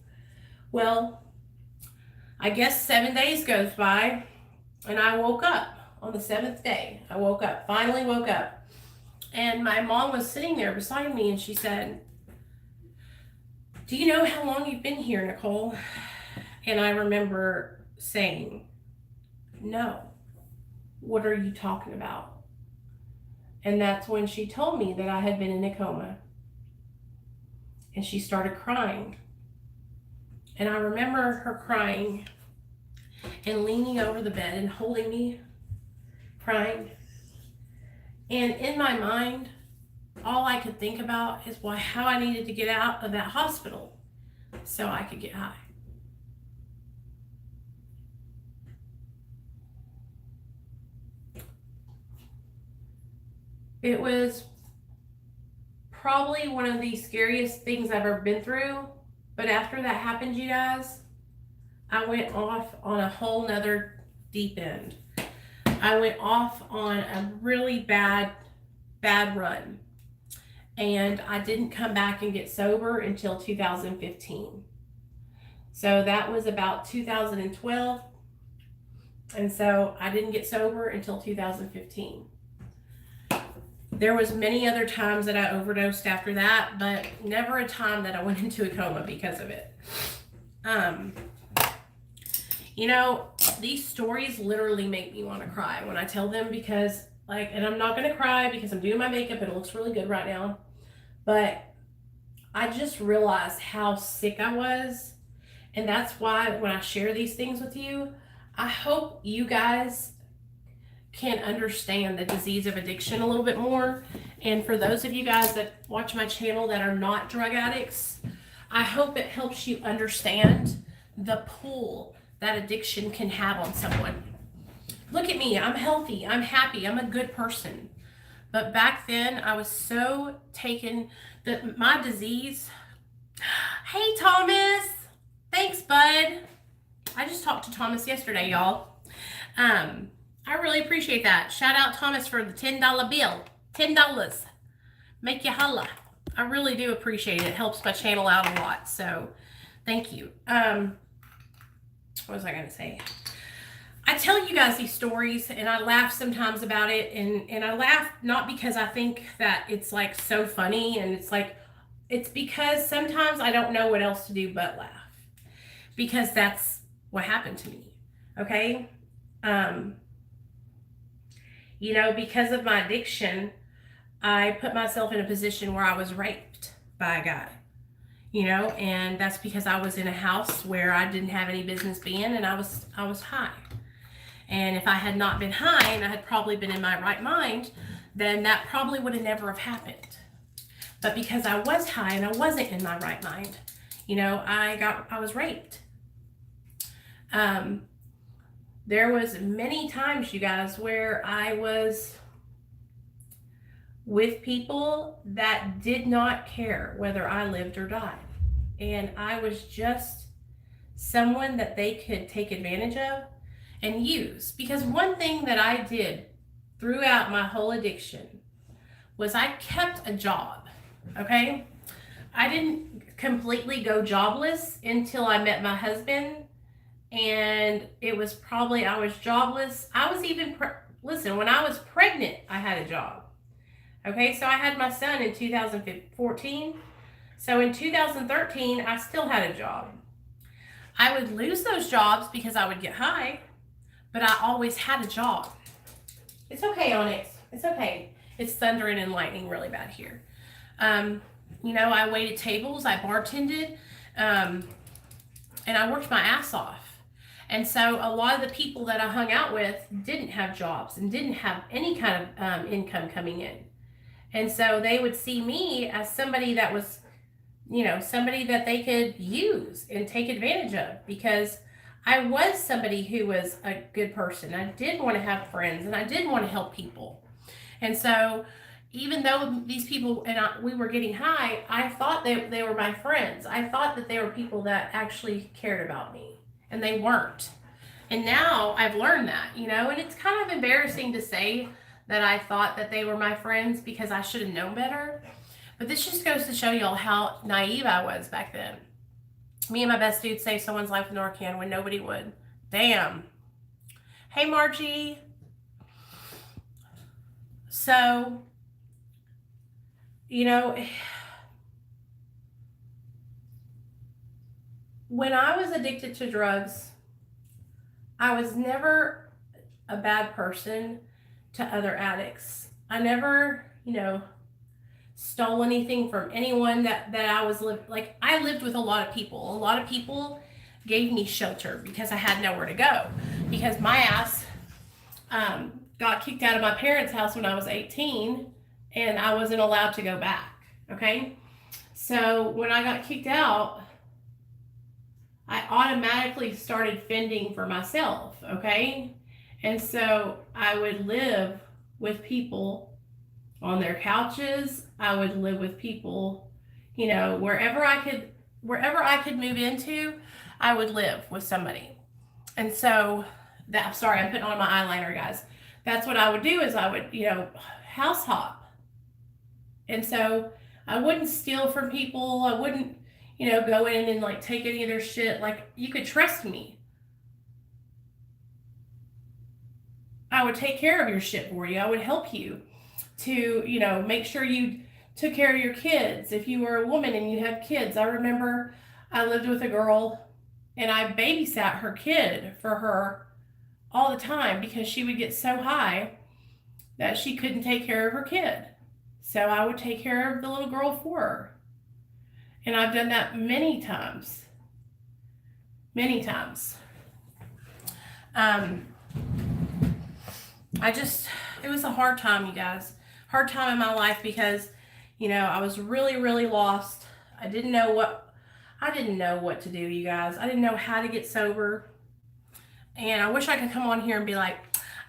Well, I guess 7 days goes by, and I woke up on the 7th day. Finally woke up. And my mom was sitting there beside me, and she said, "Do you know how long you've been here, Nicole?" And I remember saying, "No. What are you talking about?" And that's when she told me that I had been in a coma. And she started crying. And I remember her crying and leaning over the bed and holding me, crying. And in my mind, all I could think about is how I needed to get out of that hospital so I could get high. It was probably one of the scariest things I've ever been through. But after that happened, you guys, I went off on a whole nother deep end. I went off on a really bad run. And I didn't come back and get sober until 2015. So that was about 2012. And so I didn't get sober until 2015. There was many other times that I overdosed after that, but never a time that I went into a coma because of it. These stories literally make me want to cry when I tell them because, and I'm not going to cry because I'm doing my makeup and it looks really good right now. But I just realized how sick I was. And that's why when I share these things with you, I hope you guys can understand the disease of addiction a little bit more. And for those of you guys that watch my channel that are not drug addicts, I hope it helps you understand the pull that addiction can have on someone. Look at me, I'm healthy, I'm happy, I'm a good person. But back then I was so taken that my disease, hey Thomas, thanks bud. I just talked to Thomas yesterday, y'all. I really appreciate that. Shout out Thomas for the $10 bill. $10. Make you holla. I really do appreciate it. It helps my channel out a lot. So thank you. What was I going to say? I tell you guys these stories and I laugh sometimes about it. And I laugh not because I think that it's like so funny and it's because sometimes I don't know what else to do but laugh. Because that's what happened to me. Okay? Because of my addiction, I put myself in a position where I was raped by a guy, and that's because I was in a house where I didn't have any business being, and I was high. And if I had not been high and I had probably been in my right mind, then that probably would have never have happened. But because I was high and I wasn't in my right mind, I was raped. there was many times, you guys, where I was with people that did not care whether I lived or died. And I was just someone that they could take advantage of and use. Because one thing that I did throughout my whole addiction was I kept a job, okay? I didn't completely go jobless until I met my husband. And it was probably, I was jobless. I was even, listen, when I was pregnant, I had a job. Okay, so I had my son in 2014. So in 2013, I still had a job. I would lose those jobs because I would get high, but I always had a job. It's okay, Onyx. It's okay. It's thundering and lightning really bad here. You know, I waited tables, I bartended, and I worked my ass off. And so a lot of the people that I hung out with didn't have jobs and didn't have any kind of income coming in. And so they would see me as somebody that was, you know, somebody that they could use and take advantage of, because I was somebody who was a good person. I did want to have friends and I did want to help people. And so even though these people and we were getting high, I thought they were my friends. I thought that they were people that actually cared about me, and they weren't. And now I've learned that, you know, and it's kind of embarrassing to say that I thought that they were my friends because I should have known better. But this just goes to show y'all how naive I was back then. Me and my best dude saved someone's life in Narcan when nobody would. Damn. Hey, Margie. So, you know, when I was addicted to drugs, I was never a bad person to other addicts. I never, you know, stole anything from anyone that I was like, I lived with a lot of people. A lot of people gave me shelter because I had nowhere to go, because my ass got kicked out of my parents' house when I was 18 and I wasn't allowed to go back. Okay. So when I got kicked out, I automatically started fending for myself. Okay. And so I would live with people on their couches. I would live with people, you know, wherever I could move into, I would live with somebody. And so that, sorry, I'm putting on my eyeliner, guys. That's what I would do, is I would, you know, house hop. And so I wouldn't steal from people. I wouldn't, you know, go in and like take any of their shit. Like, you could trust me. I would take care of your shit for you. I would help you to, you know, make sure you took care of your kids. If you were a woman and you have kids, I remember I lived with a girl and I babysat her kid for her all the time because she would get so high that she couldn't take care of her kid. So I would take care of the little girl for her. And I've done that many times. Many times. It was a hard time, you guys. Hard time in my life because, you know, I was really, really lost. I didn't know what to do, you guys. I didn't know how to get sober. And I wish I could come on here and be like,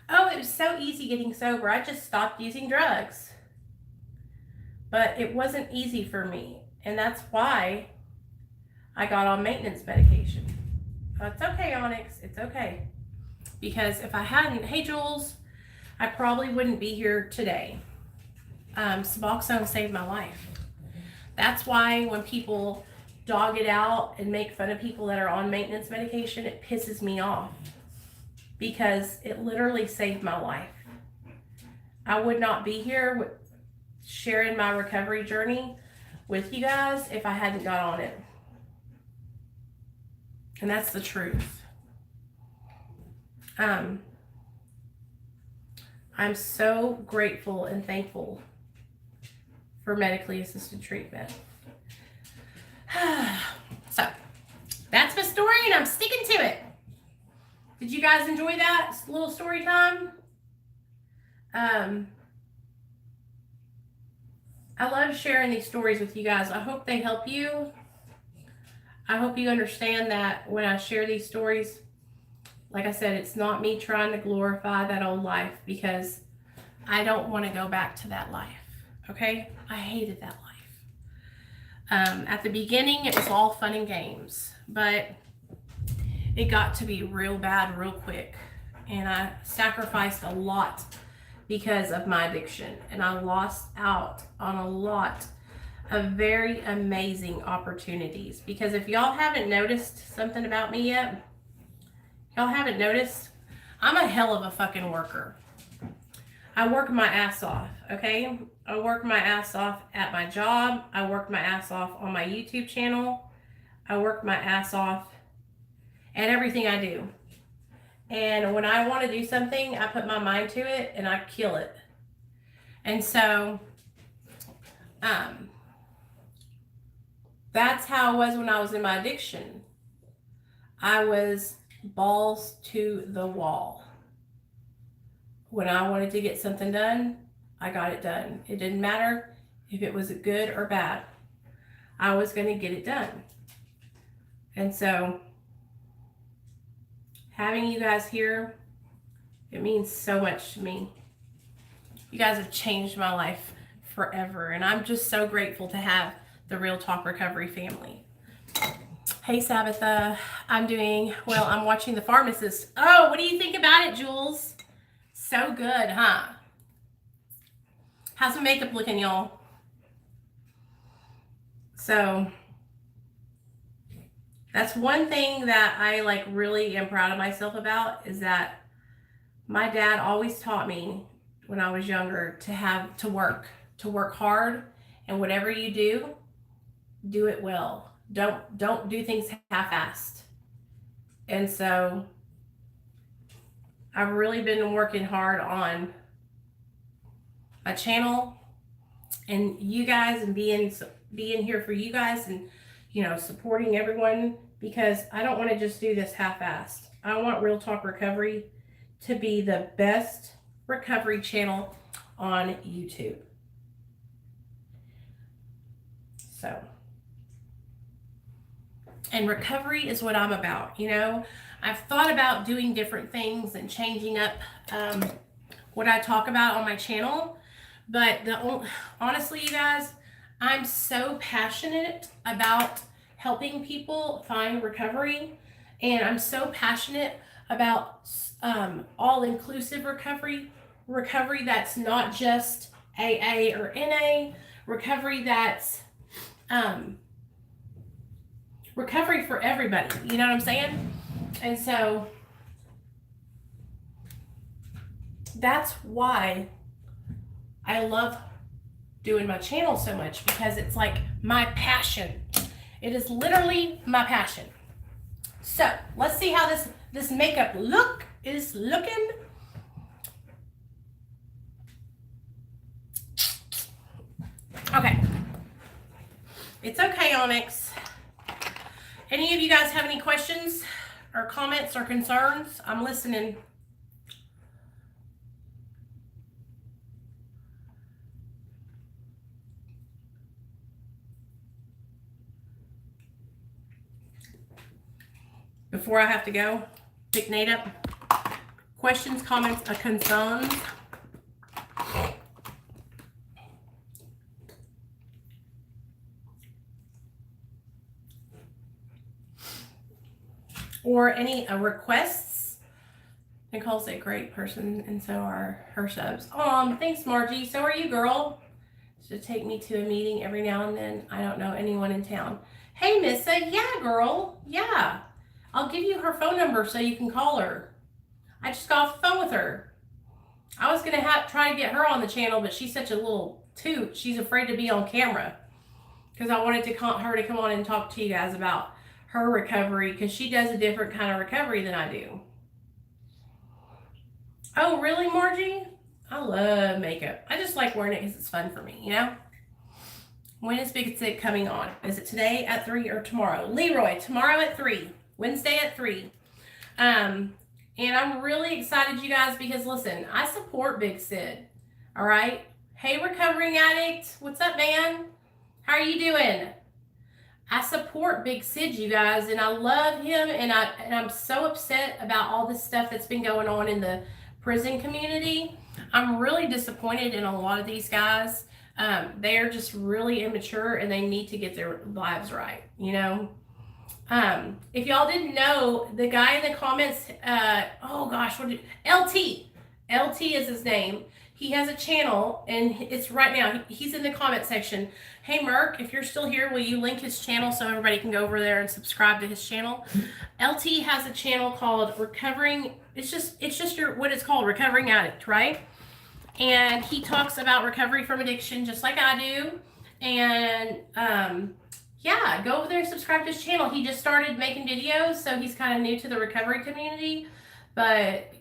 oh, it was so easy getting sober. I just stopped using drugs. But it wasn't easy for me. And that's why I got on maintenance medication. It's okay, Onyx. It's okay. Because if I hadn't, hey, Jules, I probably wouldn't be here today. Suboxone saved my life. That's why when people dog it out and make fun of people that are on maintenance medication, it pisses me off. Because it literally saved my life. I would not be here sharing my recovery journey with you guys if I hadn't got on it. And that's the truth. I'm so grateful and thankful for medically assisted treatment. So, that's my story and I'm sticking to it. Did you guys enjoy that little story time? I love sharing these stories with you guys. I hope they help you. I hope you understand that when I share these stories, like I said, it's not me trying to glorify that old life, because I don't want to go back to that life. Okay? I hated that life. At the beginning, it was all fun and games, but it got to be real bad real quick. And I sacrificed a lot because of my addiction. And I lost out on a lot of very amazing opportunities. Because if y'all haven't noticed something about me yet, y'all haven't noticed, I'm a hell of a fucking worker. I work my ass off, okay? I work my ass off at my job. I work my ass off on my YouTube channel. I work my ass off at everything I do. And when I want to do something, I put my mind to it and I kill it. And so, that's how I was when I was in my addiction. I was balls to the wall. When I wanted to get something done, I got it done. It didn't matter if it was good or bad. I was going to get it done. And so, having you guys here, it means so much to me. You guys have changed my life forever. And I'm just so grateful to have the Real Talk Recovery family. Hey, Sabbatha. I'm doing well. I'm watching The Pharmacist. Oh, what do you think about it, Jules? So good, huh? How's my makeup looking, y'all? So, that's one thing that I really am proud of myself about, is that my dad always taught me when I was younger to work hard, and whatever you do it well. Don't do things half-assed. And so I've really been working hard on my channel and you guys, and being here for you guys, and supporting everyone, because I don't want to just do this half-assed. I want Real Talk Recovery to be the best recovery channel on YouTube. So, and recovery is what I'm about. I've thought about doing different things and changing up what I talk about on my channel, but honestly, you guys, I'm so passionate about helping people find recovery, and I'm so passionate about all-inclusive recovery that's not just AA or NA, recovery that's recovery for everybody. You know what I'm saying? And so that's why I love doing my channel so much, because it's like my passion. It is literally my passion. So let's see how this makeup look is looking. Okay. It's okay, Onyx. Any of you guys have any questions or comments or concerns? I'm listening. Before I have to go, pick Nate up. Questions, comments, or concerns? Or any requests? Nicole's a great person, and so are her subs. Thanks, Margie. So are you, girl. Should take me to a meeting every now and then. I don't know anyone in town. Hey, Missa. Yeah, girl. Yeah. I'll give you her phone number so you can call her. I just got off the phone with her. I was going to try to get her on the channel, but she's such a little toot. She's afraid to be on camera, because I wanted her to come on and talk to you guys about her recovery, because she does a different kind of recovery than I do. Oh, really, Margie? I love makeup. I just like wearing it because it's fun for me, When is Big Sick coming on? Is it today at 3 or tomorrow? Leroy, tomorrow at 3. Wednesday at 3. And I'm really excited, you guys, because listen, I support Big Sid. All right? Hey, recovering addict. What's up, man? How are you doing? I support Big Sid, you guys, and I love him, and I'm so upset about all this stuff that's been going on in the prison community. I'm really disappointed in a lot of these guys. They are just really immature, and they need to get their lives right, you know? If y'all didn't know, the guy in the comments, oh gosh, LT is his name. He has a channel, and it's right now. He's in the comment section. Hey, Merk, if you're still here, will you link his channel so everybody can go over there and subscribe to his channel? LT has a channel called Recovering. It's just your what it's called, Recovering Addict, right? And he talks about recovery from addiction, just like I do. And yeah, go over there and subscribe to his channel. He just started making videos, so he's kind of new to the recovery community, but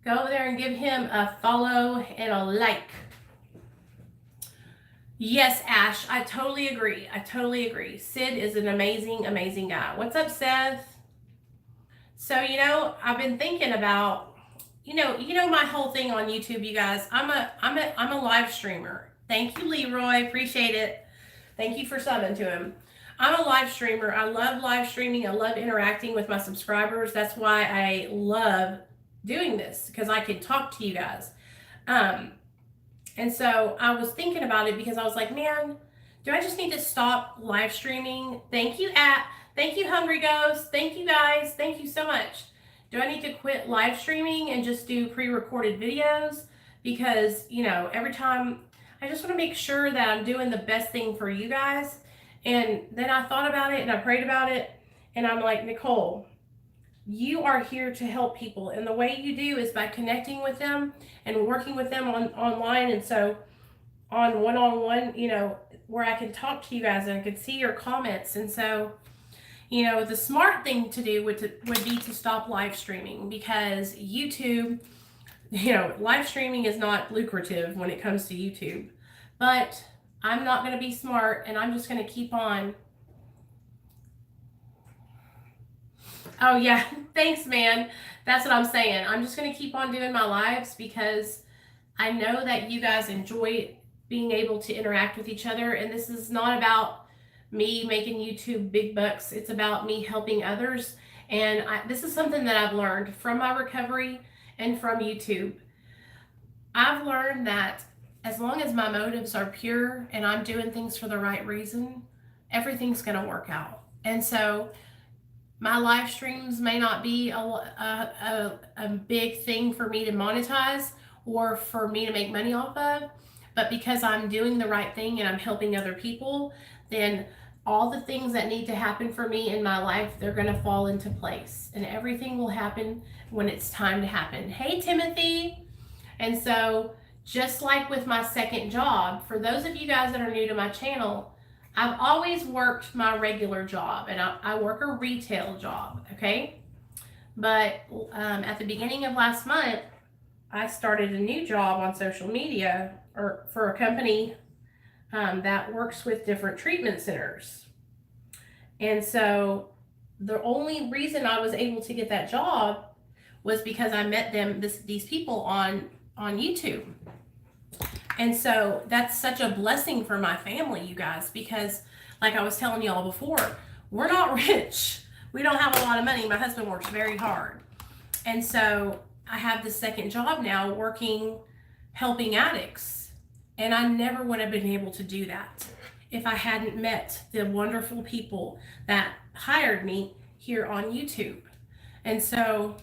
go over there and give him a follow and a like. Yes, Ash, I totally agree. Sid is an amazing, amazing guy. What's up, Seth? So, you know, I've been thinking about, you know my whole thing on YouTube, you guys. I'm a live streamer. Thank you, Leroy. Appreciate it. Thank you for subbing to him. I'm a live streamer. I love live streaming. I love interacting with my subscribers. That's why I love doing this, because I can talk to you guys. And so I was thinking about it because I was like, man, do I just need to stop live streaming? Thank you, Hungry Ghost. Thank you, guys. Thank you so much. Do I need to quit live streaming and just do pre-recorded videos? Because, you know, every time I just want to make sure that I'm doing the best thing for you guys. And then I thought about it and I prayed about it. And I'm like, Nicole, you are here to help people, and the way you do is by connecting with them and working with them online, and so on one-on-one, you know, where I can talk to you guys and I can see your comments. And so, you know, the smart thing to do would be to stop live streaming, because YouTube, you know, live streaming is not lucrative when it comes to YouTube. But I'm not going to be smart, and I'm just going to keep on. Oh, yeah. Thanks, man. That's what I'm saying. I'm just going to keep on doing my lives because I know that you guys enjoy being able to interact with each other. And this is not about me making YouTube big bucks. It's about me helping others. And this is something that I've learned from my recovery and from YouTube. I've learned that as long as my motives are pure and I'm doing things for the right reason, everything's going to work out. And so my live streams may not be a big thing for me to monetize or for me to make money off of, but because I'm doing the right thing and I'm helping other people, then all the things that need to happen for me in my life, they're going to fall into place, and everything will happen when it's time to happen. Hey, Timothy. And so just like with my second job, for those of you guys that are new to my channel, I've always worked my regular job, and I work a retail job, okay? But at the beginning of last month, I started a new job on social media or for a company that works with different treatment centers. And so the only reason I was able to get that job was because I met these people on YouTube. And so that's such a blessing for my family, you guys, because like I was telling y'all before, we're not rich. We don't have a lot of money. My husband works very hard. And so I have this second job now helping addicts. And I never would have been able to do that if I hadn't met the wonderful people that hired me here on YouTube. And so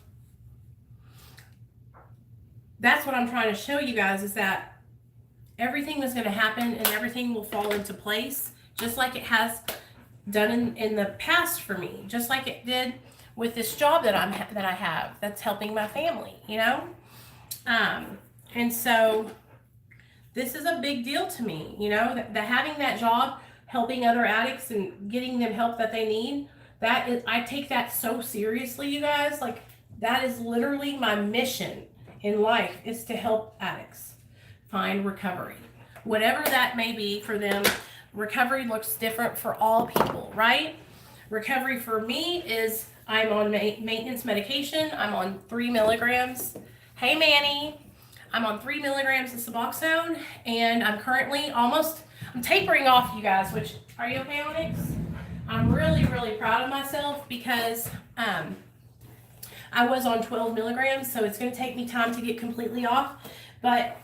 that's what I'm trying to show you guys, is that everything is going to happen and everything will fall into place, just like it has done in the past for me, just like it did with this job that I have that's helping my family, you know? And so this is a big deal to me, you know, that having that job, helping other addicts and getting them help that they need, I take that so seriously, you guys. Like, that is literally my mission in life, is to help addicts find recovery, whatever that may be for them. Recovery looks different for all people, right? Recovery for me is I'm on maintenance medication. I'm on 3 milligrams. Hey, Manny. I'm on 3 milligrams of Suboxone, and I'm currently I'm tapering off, you guys, which, are you okay, Onyx? I'm really, really proud of myself because I was on 12 milligrams, so it's going to take me time to get completely off. But,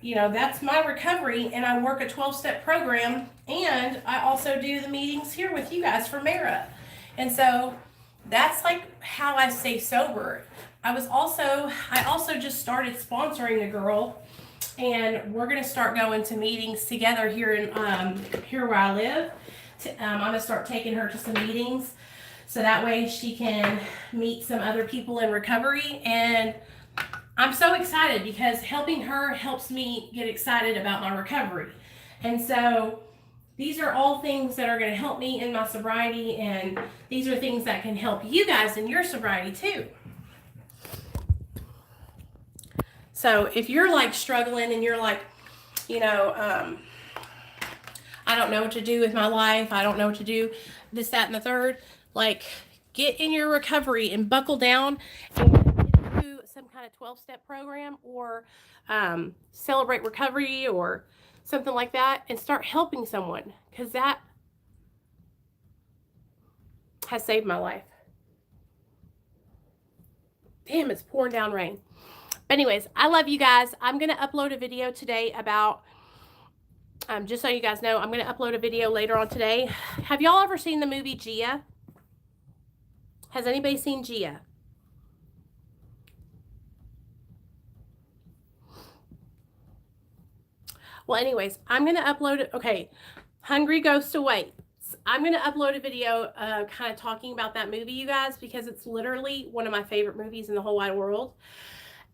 you know, that's my recovery, and I work a 12-step program, and I also do the meetings here with you guys for Mara. And so that's like how I stay sober. I also just started sponsoring a girl, and we're going to start going to meetings together here here where I live. I'm going to start taking her to some meetings so that way she can meet some other people in recovery. And I'm so excited because helping her helps me get excited about my recovery. And so these are all things that are going to help me in my sobriety, and these are things that can help you guys in your sobriety too. So if you're like struggling and you're like, you know, I don't know what to do with my life, I don't know what to do, this, that, and the third, like, get in your recovery and buckle down and get into some kind of 12-step program or Celebrate Recovery or something like that, and start helping someone, because that has saved my life. Damn, it's pouring down rain. But anyways, I love you guys. I'm going to upload a video today about, just so you guys know, I'm going to upload a video later on today. Have y'all ever seen the movie Gia? Has anybody seen Gia? Well, anyways, I'm going to upload it. Okay, Hungry Ghost Awaits. I'm going to upload a video kind of talking about that movie, you guys, because it's literally one of my favorite movies in the whole wide world.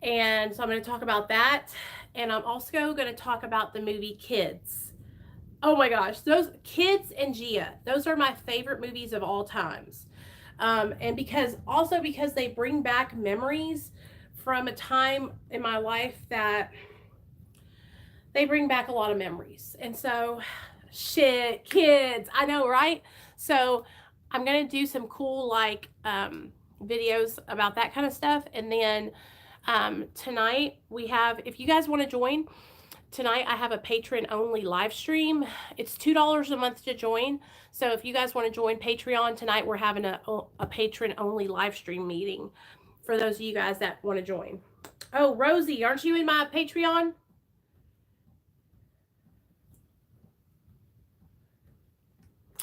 And so I'm going to talk about that. And I'm also going to talk about the movie Kids. Oh my gosh, those Kids and Gia, those are my favorite movies of all times. And because they bring back memories from a time in my life that they bring back a lot of memories. And so, shit, kids, I know, right? So I'm going to do some cool, like, videos about that kind of stuff. And then tonight we have, if you guys want to join, tonight I have a patron-only live stream. It's $2 a month to join. So if you guys want to join Patreon, tonight we're having a patron-only live stream meeting for those of you guys that want to join. Oh, Rosie, aren't you in my Patreon?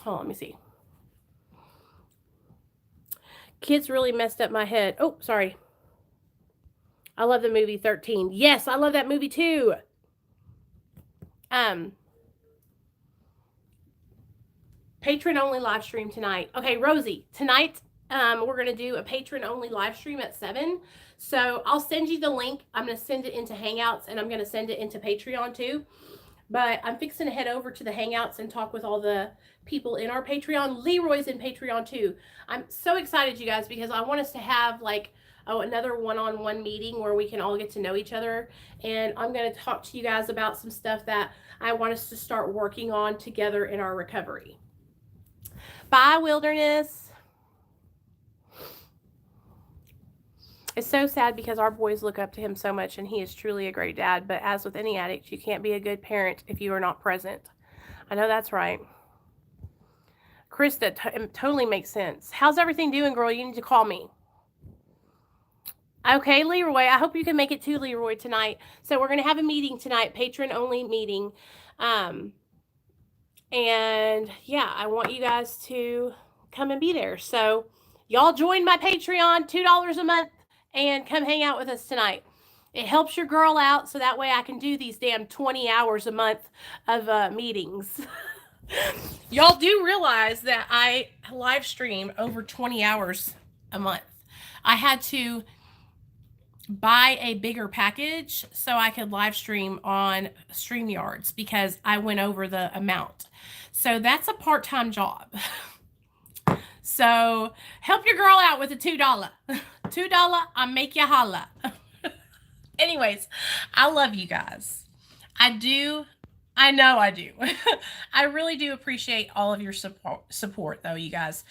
Hold on, let me see. Kids really messed up my head. Oh, sorry. I love the movie 13. Yes, I love that movie too. Patron only live stream tonight. Okay, Rosie, tonight we're going to do a patron only live stream at 7. So I'll send you the link. I'm going to send it into Hangouts, and I'm going to send it into Patreon too. But I'm fixing to head over to the Hangouts and talk with all the people in our Patreon. Leroy's in Patreon too. I'm so excited, you guys, because I want us to have like another one-on-one meeting where we can all get to know each other. And I'm going to talk to you guys about some stuff that I want us to start working on together in our recovery. Bye, Wilderness. It's so sad because our boys look up to him so much, and he is truly a great dad. But as with any addict, you can't be a good parent if you are not present. I know that's right. Krista, totally makes sense. How's everything doing, girl? You need to call me. Okay, Leroy, I hope you can make it too, Leroy, tonight. So we're going to have a meeting tonight, patron-only meeting. And, yeah, I want you guys to come and be there. So y'all join my Patreon, $2 a month, and come hang out with us tonight. It helps your girl out, so that way I can do these damn 20 hours a month of meetings. Y'all do realize that I live stream over 20 hours a month. I had to buy a bigger package so I could live stream on StreamYards because I went over the amount. So that's a part-time job. So help your girl out with a $2. $2, I'll make you holla. Anyways, I love you guys. I do. I know I do. I really do appreciate all of your support though, you guys.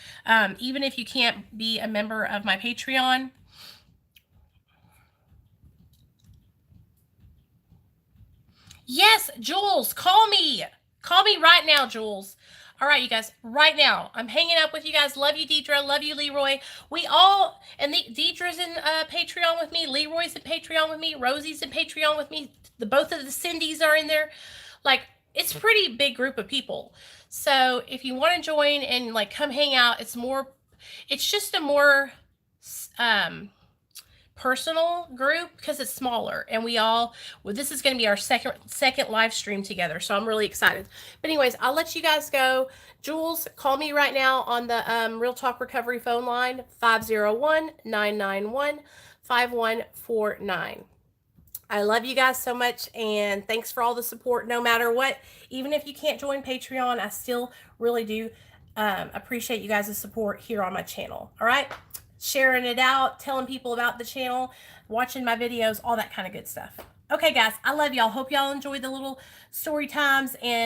Even if you can't be a member of my Patreon. Yes, Jules, call me. Call me right now, Jules. All right, you guys, right now, I'm hanging up with you guys. Love you, Deidra. Love you, Leroy. We all, and Deidre's in Patreon with me. Leroy's in Patreon with me. Rosie's in Patreon with me. Both of the Cindy's are in there. Like, it's a pretty big group of people. So if you want to join and like come hang out, it's just a more personal group because it's smaller, and this is going to be our second live stream together, so I'm really excited. But anyways, I'll let you guys go. Jules, call me right now on the Real Talk Recovery phone line, 501-991-5149. I love you guys so much, and thanks for all the support no matter what. Even if you can't join Patreon, I still really do appreciate you guys' support here on my channel. All right, sharing it out, telling people about the channel, watching my videos, all that kind of good stuff. Okay, guys, I love y'all. Hope y'all enjoyed the little story times, and